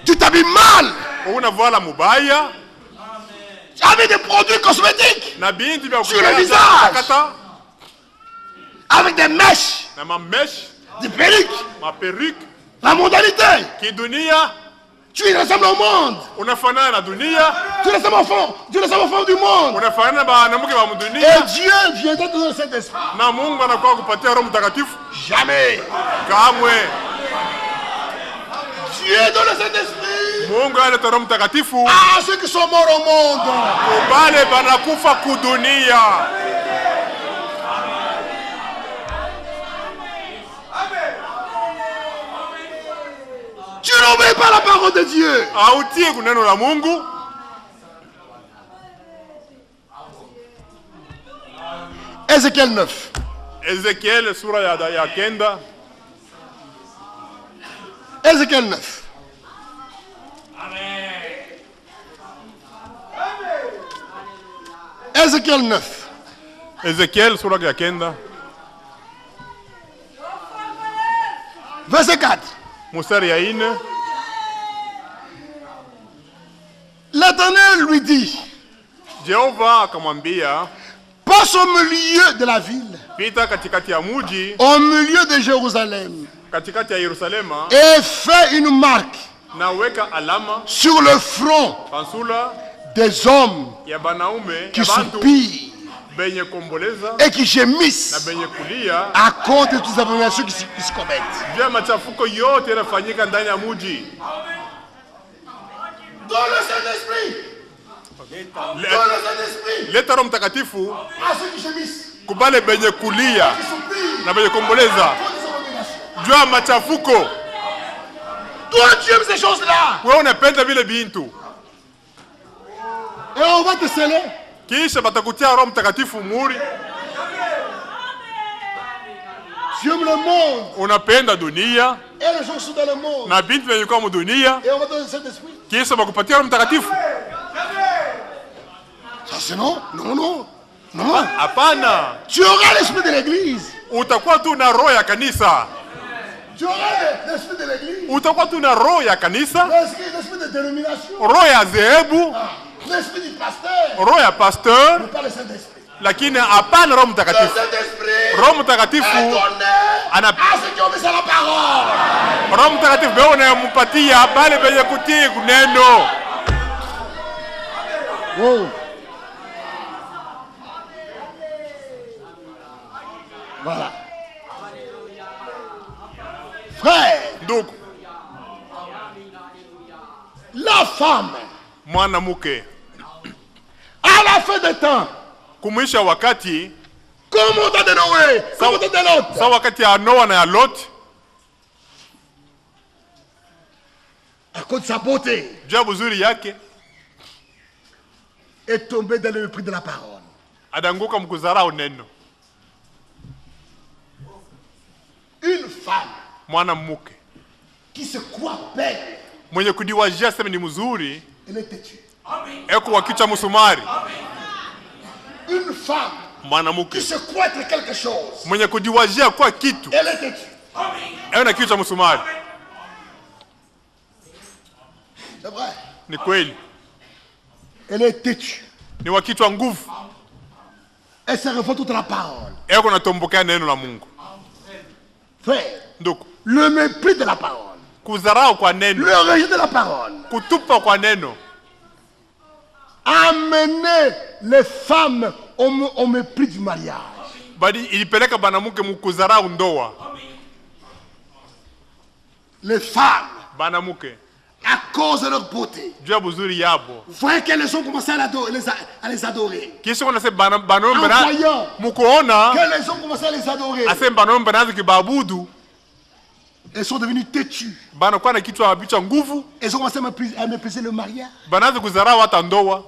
C: tu t'habilles mal,
B: unavala mubaya
C: avec des produits cosmétiques,
B: na binti vya
C: Sur le visage.
B: kata
C: avec des mèches,
B: na mamesh,
C: des perruques,
B: maperuk
C: la mondialité.
B: kidunia.
C: Tu ressembles au monde.
B: Unafanana na dunia,
C: Tu ressembles au fond du monde.
B: unafanana na banamuke wa
C: Et
B: dunia,
C: Dieu viendra te donner le Saint-Esprit.
B: na Mungu anakuwa kupatia Roho Mtakatifu.
C: Jamais.
B: Kamwe
C: Dieu donne le Saint-Esprit
B: Mungu analeta Roho Mtakatifu
C: à ceux qui sont morts au monde.
B: kubale banakufa kudunia.
C: Tu n'obéis pas la parole de Dieu.
B: Autie kuneno la Mungu.
C: Ézéchiel 9.
B: Ezekiel sura ya kenda.
C: Ézéchiel 9. Ézéchiel 9.
B: Ezekiel sura ya kenda.
C: Verset 4.
B: Mustari ya 4.
C: L'Éternel lui dit,
B: Jehova akamwambia,
C: passe au milieu de la ville,
B: pita katikati ya muji,
C: au milieu de Jérusalem,
B: katikati ya Yerusalema,
C: et fais une marque
B: na weka alama
C: sur le front
B: pansula
C: des hommes
B: ya banaume
C: qui
B: ya bantu
C: soupirent
B: benye komboleza
C: et qui
B: na
C: gémissent
B: benye kulia
C: à cause de toutes les abominations qui se commettent.
B: vya machafuko yote yanafanyika ndani ya muji.
C: Dans le Saint-Esprit, dans le Saint-Esprit,
B: Leta Roho Mtakatifu
C: à ceux qui gémissent,
B: kubale benye kulia
C: qui soupirent,
B: na benye komboleza
C: à cause des abominations.
B: juu ya machafuko.
C: Toi, tu aimes ces choses-là.
B: Wewe unapenda vile bintu
C: Et on va te sceller.
B: Kisha batakutia Roho Mtakatifu muhuri.
C: Tu aimes le monde.
B: Unapenda dunia.
C: Et les gens sont dans le monde.
B: Na binti wenye kwa dunia.
C: Et on va te donner cet esprit.
B: Kisha bakupatia Roho Mtakatifu.
C: Ça c'est non. Non, non. Non.
B: Hapana.
C: Tu auras l'esprit de l'église.
B: Utakuwa tu na roho ya kanisa.
C: Tu auras l'esprit de l'église.
B: Utakuwa tu na roho ya kanisa.
C: L'esprit de dénomination.
B: Roho ya dhehebu.
C: L'esprit du pasteur.
B: Roho ya pasteur.
C: Mais pas le Saint-Esprit.
B: Lakini hapana Roho Mtakatifu. Roho Mtakatifu
C: ana ceux qui obéissent à la parole.
B: Roho Mtakatifu ndio unayempatia bali benye kutii kuneno.
C: Oh. Voilà. Frère,
B: Donc,
C: la femme,
B: mwanamke
C: à la fin des temps,
B: kumwisha wakati,
C: comme au temps de Noé, comme au temps de Lot,
B: sa wakati ya Noa na ya Lot,
C: à cause de sa beauté,
B: juu ya buzuri yake,
C: est tombé dans le mépris de la parole.
B: adanguka mkuzarau neno.
C: Une femme
B: Mwanamke
C: qui se croit belle,
B: mwenye kudiwajia sema ni mzuri,
C: elle est têtue.
B: eko wakicha musumari.
C: Une femme
B: Mwanamke
C: qui se croit être quelque chose,
B: mwenye kudiwajia kwa kitu,
C: elle est têtue.
B: eko na kicha musumari.
C: C'est vrai.
B: Ni kweli.
C: Elle est têtue.
B: Ni wakichwa nguvu.
C: Elle se refait toute la parole.
B: Eko natombokea neno la Mungu.
C: Frère,
B: Donc,
C: le mépris de la parole,
B: kuzarau kwa neno,
C: le rejet de la parole,
B: kutupa kwa neno,
C: amener les femmes au mépris du mariage.
B: bali ilipeleka banamuke mukuzarau ndoa.
C: Les femmes,
B: Banamuke
C: à cause de leur beauté,
B: juu ya buzuri yabo,
C: vous voyez qu'elles ont commencé à les adorer.
B: kisha kuna se banombe
C: En
B: na
C: voyant
B: mukuona
C: qu'elles ont commencé à les adorer,
B: ase banombe naanza kibabudu,
C: elles sont devenues têtues.
B: banakuwa na kichwa bicha nguvu,
C: Elles ont commencé à mépriser le mariage.
B: banaanza kuzarau hata ndoa.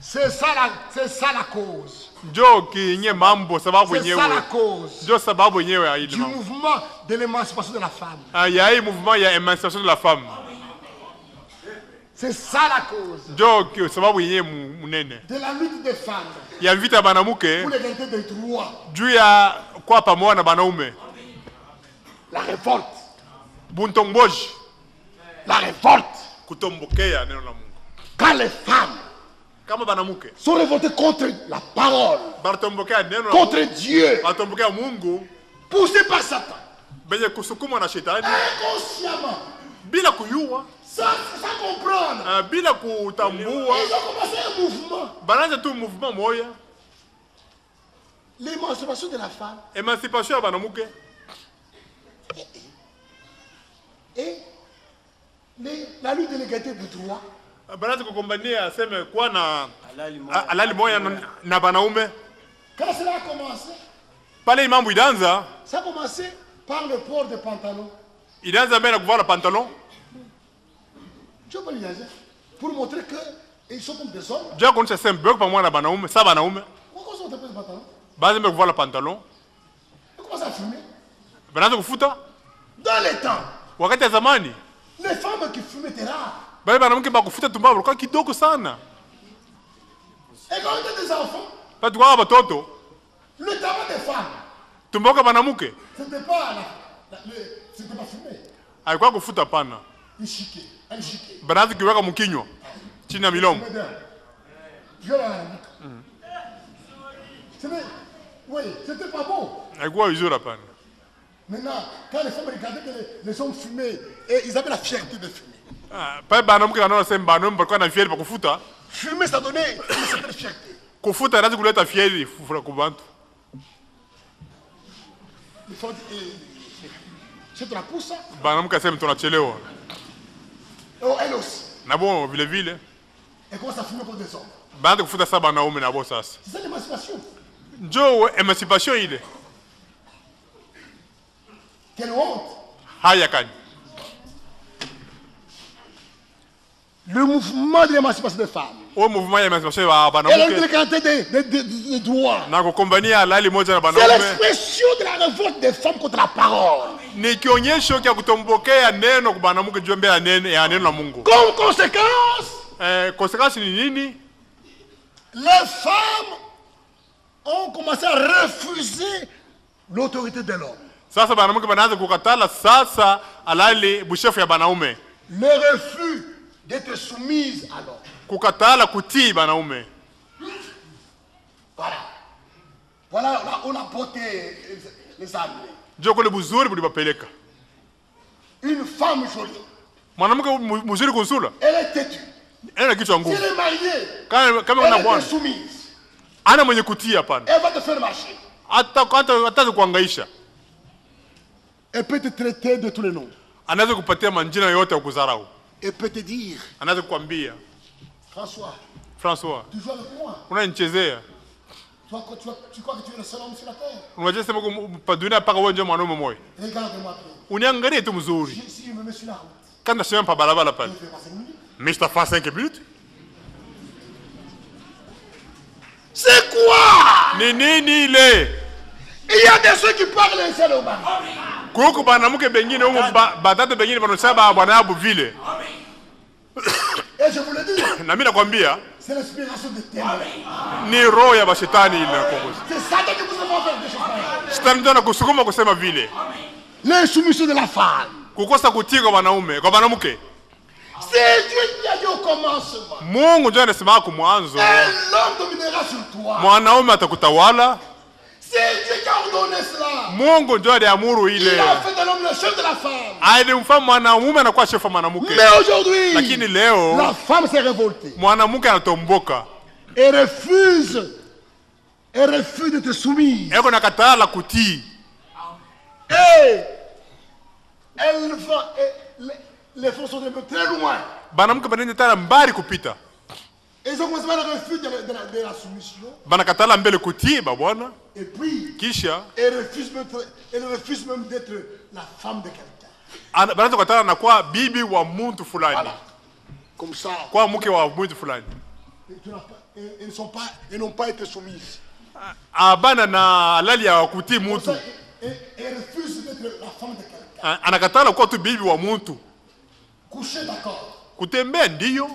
C: C'est ça la cause.
B: Njo kinye mambo sababu
C: C'est ça
B: yenyewe,
C: la cause
B: njo sababu yenyewe ya hili
C: du
B: mambo.
C: mouvement de l'émancipation de la femme.
B: Ya hii mouvement ya emancipation de la femme,
C: C'est ça la cause
B: njo sababu yenyewe munene
C: de la lutte des femmes
B: ya vita ya banamuke
C: pour l'égalité des droits.
B: juu ya kwa pamoja na banaume.
C: La révolte.
B: Buntomboji,
C: La révolte.
B: kutombokea neno la Mungu.
C: Quand les femmes
B: Kama banamuke
C: sont révoltées contre la parole,
B: batombokea neno la
C: contre
B: Mungu,
C: Dieu,
B: batombokea Mungu,
C: poussées par Satan,
B: benye kusukumwa na shetani
C: inconsciemment,
B: bila kuyua,
C: sans comprendre,
B: bila kutambua,
C: ils ont commencé un mouvement.
B: banaanza tu mouvement moya,
C: L'émancipation de la femme
B: emancipation ya banamuke
C: et la lutte de l'égalité des droits.
B: banaanza kukombania aseme kuwa na halali moya na banaume.
C: Quand cela a commencé,
B: Pale mambo idanza,
C: ça a commencé par le port des pantalons.
B: idanza mbele kuvala pantalon,
C: Tu peux l'imaginer, pour montrer qu'ils sont comme des hommes.
B: juu ya kuonyesha sema beko pamoja na banaume, sa banaume
C: Pourquoi ils ont des pantalons?
B: baanza mbele kuvala pantalon,
C: Ils commencent à fumer.
B: banaanza kufuta.
C: Dans les temps,
B: Wakati ya zamani
C: les femmes qui fumaient étaient rares.
B: bale banamuke bakufuta tumbavu walikuwa kidogo sana.
C: Et quand on était des enfants,
B: Patu kwa watoto
C: le tabac des femmes,
B: tumboka banamuke
C: c'était pas c'était pas fumé.
B: alikuwa kufuta pana,
C: Ils chiquaient, elles chiquaient.
B: banaanza kiweka mkinywa chini ya milomo.
C: Oui, c'était pas beau.
B: Alikuwa vizuri hapana.
C: Maintenant, quand les femmes regardaient que les hommes fumaient, et ils avaient la fierté de fumer.
B: Pale banamuke wanaona sema banamume walikuwa na fieri pa kufuta.
C: Fumer, ça donnait une certaine fierté.
B: Kufuta inaanza kuleta fieri fufura kwa bantu.
C: Les femmes c'est de la pousse.
B: Banamuke asema tunachelewa.
C: Oh, elle aussi.
B: Na bon vile vile
C: Elle commence à fumer comme des hommes.
B: baanza kufuta sasa banaume na bo sasa.
C: C'est ça l'émancipation.
B: Njo emancipation ile.
C: Quelle honte.
B: Haya kani.
C: Le mouvement de l'émancipation des femmes
B: O mouvement d'émancipation ya
C: et
B: banamuke
C: l'égalité des droits.
B: na kukombania halali moja na
C: C'est
B: banaume
C: l'expression de la révolte des femmes contre la parole.
B: ni kionyesho kia kutombokea neno kwa banamuke juu mbele ya neno la Mungu.
C: Comme conséquence,
B: Conséquence ni nini?
C: les femmes ont commencé à refuser l'autorité de l'homme.
B: Sasa banamuke banaanza kukatala sasa halali bushefu ya banaume.
C: Le refus d'être soumise à l'homme.
B: Kukatala kutii banaume.
C: Voilà. Voilà là on a porté les âmes.
B: Ndio kule buzuri bulibapeleka.
C: Une femme jolie.
B: Mwanamke mzuri kunsula.
C: Elle est têtue.
B: Ana kichwa
C: Si
B: ngumu.
C: elle est mariée,
B: Kama una
C: elle
B: bwana.
C: est soumise.
B: Ana mwenye kutii hapana.
C: Elle va te faire marcher.
B: Hata kuangaisha.
C: Elle peut te traiter de tous les noms.
B: Anaweza kupatia manjina yote ya kudharau.
C: Elle peut te dire,
B: Anaweza kukwambia, François,
C: tu joues avec moi.
B: unanichezea.
C: Tu crois que tu es le seul homme sur la terre?
B: Unajua sema kwa dunia paka wewe ndio mwanaume mmoja.
C: Regarde-moi bien.
B: Uniangalie tu mzuri.
C: Si je me mets sur la route,
B: Kana sema pa barabara
C: je
B: pale.
C: vais faire 5 minutes.
B: Mais je t'ai fait 5 minutes.
C: C'est quoi?
B: Ni nini ile?
C: Il y a des ceux qui parlent ainsi au mari.
B: Kuko banamuke bengine huko batatu bengine banosema bwana yabo vile.
C: Et je vous le dis,
B: Na mimi nakwambia
C: c'est l'inspiration de témoins.
B: ni roho ya bashetani ile kuongoza.
C: C'est ça qui vous a fait des choses pareilles.
B: Shetani ndio anakusukuma kusema vile.
C: L'insoumission de la femme.
B: Kukosa kutii kwa wanaume, kwa banamuke.
C: C'est Dieu qui a dit au commencement.
B: Mungu ndio anasema kwa mwanzo.
C: L'homme dominera sur toi.
B: Mwanaume atakutawala.
C: C'est Dieu qui a ordonné cela.
B: Mungu ndio aliamuru ile.
C: Il a fait de l'homme le chef de la femme.
B: Alimfanya mwanamume anakuwa shefu wa mwanamke.
C: Mais aujourd'hui,
B: Lakini leo
C: la femme s'est révoltée.
B: mwanamke anatomboka.
C: Elle refuse de te soumise.
B: Eko nakataa la kutii.
C: Et elle va, les forces sont un peu très loin.
B: Banamke banene tana mbali kupita.
C: Ils ont commencé par le refus de la soumission.
B: Banakatala mbele kutii ba bwana.
C: Et puis,
B: Kisha
C: elle refuse même d'être la femme de quelqu'un.
B: banaanza kukatala na kwa bibi wa mtu fulani.
C: Voilà. Comme ça,
B: Kwa mke wa mtu fulani.
C: elles n'ont pas été soumises.
B: Abana na halali ya kutii mtu.
C: Elle refuse d'être la femme de quelqu'un.
B: Anakatala kwa tu bibi wa mtu.
C: Coucher, d'accord.
B: Kutembea ndiyo,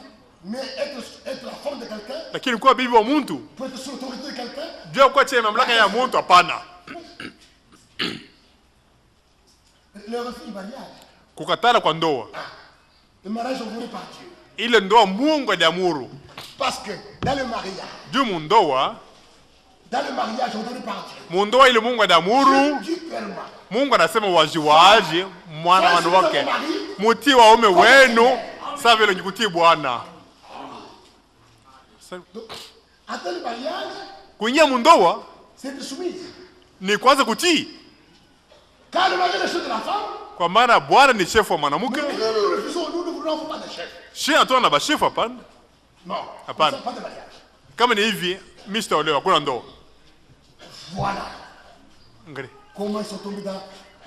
C: Mais être la femme de quelqu'un,
B: lakini kwa bibi wa mtu,
C: pour être sous l'autorité de quelqu'un,
B: ndio kwa chini mamlaka ya mtu hapana.
C: le refus du mariage.
B: Kukatala kwa ndoa.
C: Le mariage est voulu par Dieu.
B: Ile ndoa Mungu aliamuru.
C: Parce que dans le mariage,
B: Juu mundoa,
C: ordonné par Dieu,
B: mundoa ile Mungu aliamuru.
C: Dieu clairement,
B: Mungu anasema wajiwaji mwana wake. Mutii waume wenu sawa vile kutii Bwana.
C: attends le mariage,
B: Kuingia mundoa
C: c'est de soumise.
B: ni kwanza kutii.
C: Quand le mariage est le chef de la femme,
B: Kwa maana Bwana ni shefu wa mwanamke.
C: nous refusons, nous ne voulons pas de chef.
B: Shia atoa na bashefu hapana.
C: Non,
B: Hapana.
C: pas de mariage.
B: Kama ni hivi, mimi sitaolewa, kuna ndoa.
C: Voilà
B: Ngari.
C: comment ils sont tombés dans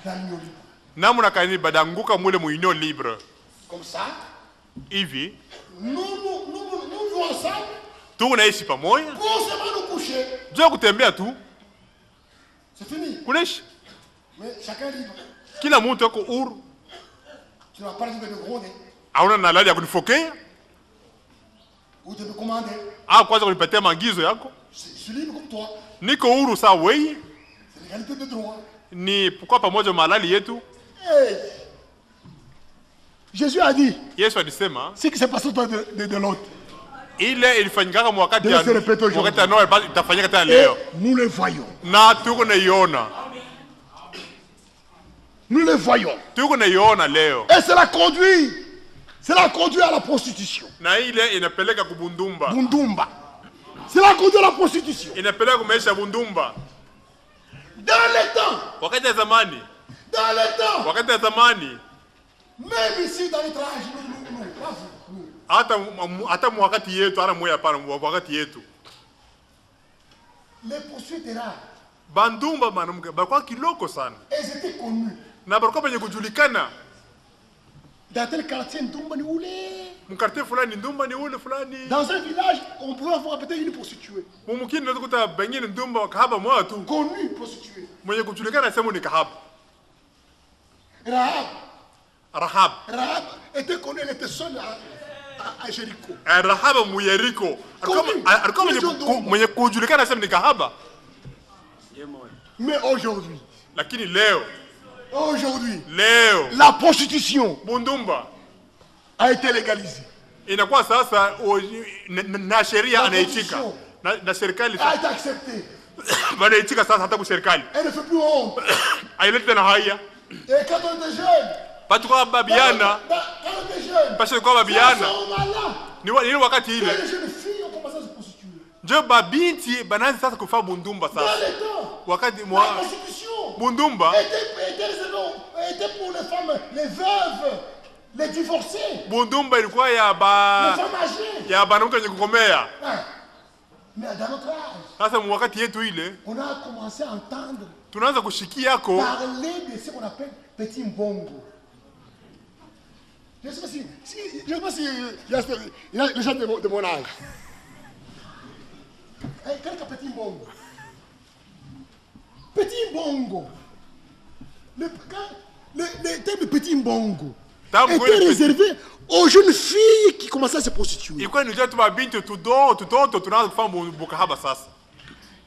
C: l'union libre.
B: Namuna kani badanguka mule muinyo libre.
C: Comme ça,
B: Hivi,
C: nous vivons ensemble
B: tunaishi pamoja.
C: pour seulement nous coucher.
B: Jua kutembea tu,
C: C'est fini.
B: kunaishi.
C: Mais chacun est libre.
B: Kila mtu yuko huru.
C: Tu n'as pas le droit de gronder
B: Hauna na halali ya kunifokea
C: ou de me commander.
B: au kwanza kunipatia maagizo yako.
C: Je suis libre comme toi.
B: Niko huru sawa wewe.
C: C'est l'égalité de droit.
B: Ni kwa pamoja mahalali yetu.
C: Hey. Jésus a dit,
B: Yesu alisema
C: ce qui s'est passé toi de l'autre.
B: ile ilifanyika wakati
C: Ndio se répète aujourd'hui.
B: wakati ya Noa itafanyika tena
C: Et
B: leo.
C: nous le voyons.
B: Na tuko naiona.
C: Nous le voyons.
B: Tuko naiona leo.
C: Et cela conduit à la prostitution.
B: Na ile inapeleka kubundumba.
C: Bundumba. Cela conduit à la prostitution.
B: Inapeleka kumaisha bundumba.
C: Dans les temps,
B: Wakati ya zamani, wakati ya zamani,
C: même ici dans notre âge, nous.
B: hata wakati yetu, hata moya hapana, wakati yetu.
C: Les poursuites étaient rares.
B: Bandumba mwanamke balikuwa kiloko sana.
C: Elles étaient connues.
B: Na balikuwa penye kujulikana.
C: Dans tel quartier, Ndumba ni ule.
B: Mkartie fulani ndumba ni ule fulani.
C: Dans un village, on pouvait avoir peut-être une prostituée.
B: Mumkini naweza kuta bengine ndumba kahaba moja tu.
C: Connue prostituée.
B: Mwenye kujulikana sema ni kahaba.
C: Rahab était connue, elle était seule à Jéricho.
B: Rahab muyeriko. Alikuwa mwenye kujulikana sema ni kahaba.
C: Mais aujourd'hui,
B: lakini leo
C: la prostitution
B: bundumba
C: a été légalisée.
B: Inakuwa sasa na sheria anaitika na serikali
C: a été acceptée.
B: Banaitika sasa hata kwa serikali.
C: Elle ne fait plus honte.
B: Ailete tena haya.
C: Et quand on était jeune,
B: batu kwa babiana, pasha kwa babiana, ni wakati ile
C: les jeunes filles ont commencé à se prostituer.
B: Ndio babinti banaanza sasa kufanya bundumba sasa. Wakati mwa bundumba
C: était pour les femmes, les veuves, les divorcées.
B: Bundumba ilikuwa ya ba ya banamuke wenye kukomea.
C: Mais dans notre âge,
B: sasa wakati yetu ile
C: on a commencé à entendre
B: tunaanza kushikia yako
C: parler de ce qu'on appelle petit mbongo. Je ne sais pas si il y a les gens de mon âge. Quelques petits mbongo. Petit mbongo. Le terme petit mbongo était réservé aux jeunes filles qui commençaient à se prostituer.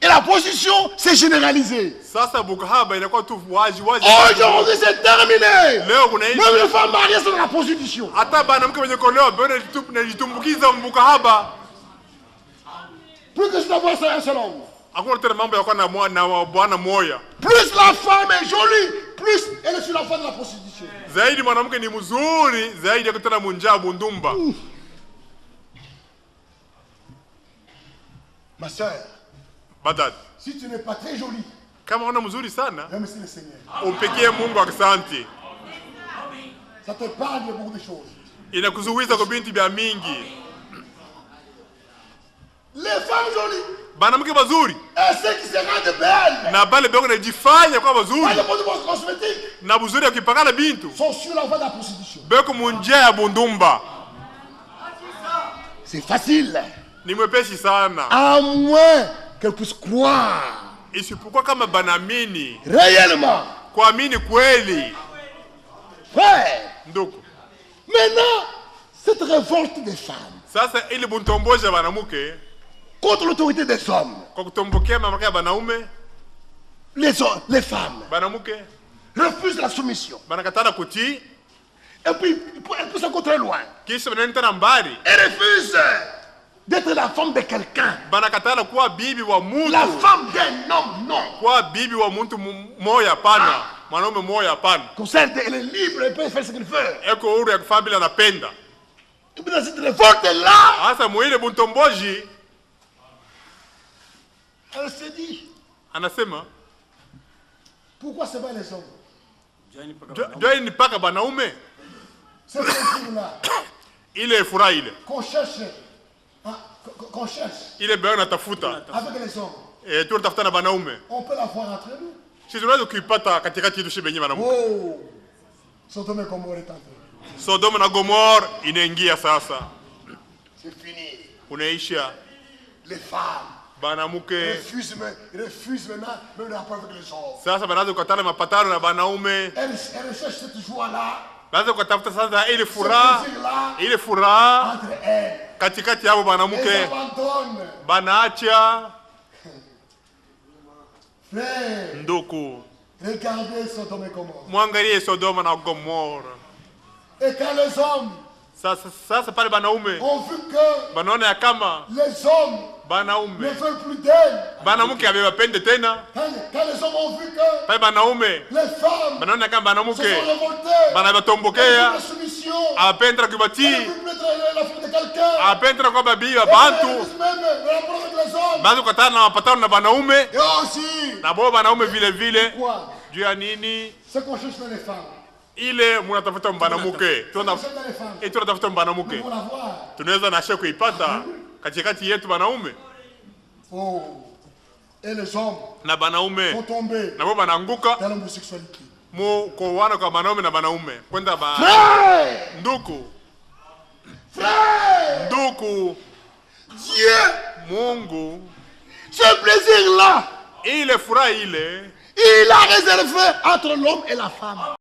C: Et la prostitution s'est généralisée. Aujourd'hui c'est terminé. Même les femmes mariées sont dans la prostitution. Plus que c'est d'avoir un seul homme. Plus la femme est jolie, plus elle est sur la voie de la prostitution. Ma soeur, si tu n'es pas très jolie, remercie le Seigneur. Ça te parle de beaucoup de choses. Les femmes jolies, et ceux qui se rendent belles, sont sur la voie de la prostitution. C'est facile. À moins qu'elle puisse croire réellement. Frère, maintenant, cette révolte des femmes contre l'autorité des hommes, les femmes refusent la soumission. Et puis, elles poussent encore très loin. Elles refusent d'être la femme de quelqu'un. La femme d'un homme, non. Comme ça, elle est libre, elle peut faire ce qu'elle veut. Et puis dans cette révolte-là, elle se dit, pourquoi c'est pas les hommes? C'est là qu'on cherche. Qu'on cherche avec les hommes. On peut la voir entre nous. Oh, Sodome et Gomorrhe est entré.
B: Sodome na Gomorrhe inaingia sasa.
C: C'est fini.
B: Unaisha.
C: Les femmes refusent maintenant même le rapport avec les hommes.
B: Sasa banaanza kukatana mapatano na banaume.
C: Elles recherchent cette joie-là.
B: Baanza kutafuta sasa ile furaha
C: entre elles.
B: Katikati yao banamuke banaacha.
C: Frère,
B: nduku,
C: regardez Sodome et Gomorrhe.
B: Mwangalie Sodoma na Gomorrhe.
C: Et quand les hommes
B: sasa pale banaume
C: ont vu que
B: banaona ya kama
C: les hommes
B: banaume
C: ne veulent plus d'elles,
B: banamuke abebapende tena.
C: Quand les hommes ont vu que
B: pale banaume
C: les femmes
B: banaona kama banamuke
C: se sont révoltées,
B: banabatombokea apendra kubati apendra kwa babi wa bantu bazo kutana na mapatano na banaume na bo banaume vile vile. Juu ya nini? Ile munatafuta mbanamuke, tunatafuta mbanamuke, tunaweza na shaka kuipata katikati yetu banaume. Na banaume na bo bananguka mu kwa wana kwa banaume na banaume kwenda ba nduku.
C: Frère.
B: Ndugu.
C: Dieu.
B: Mungu.
C: Ce plaisir-là.
B: Ile furaha ile.
C: Il a réservé entre l'homme et la femme.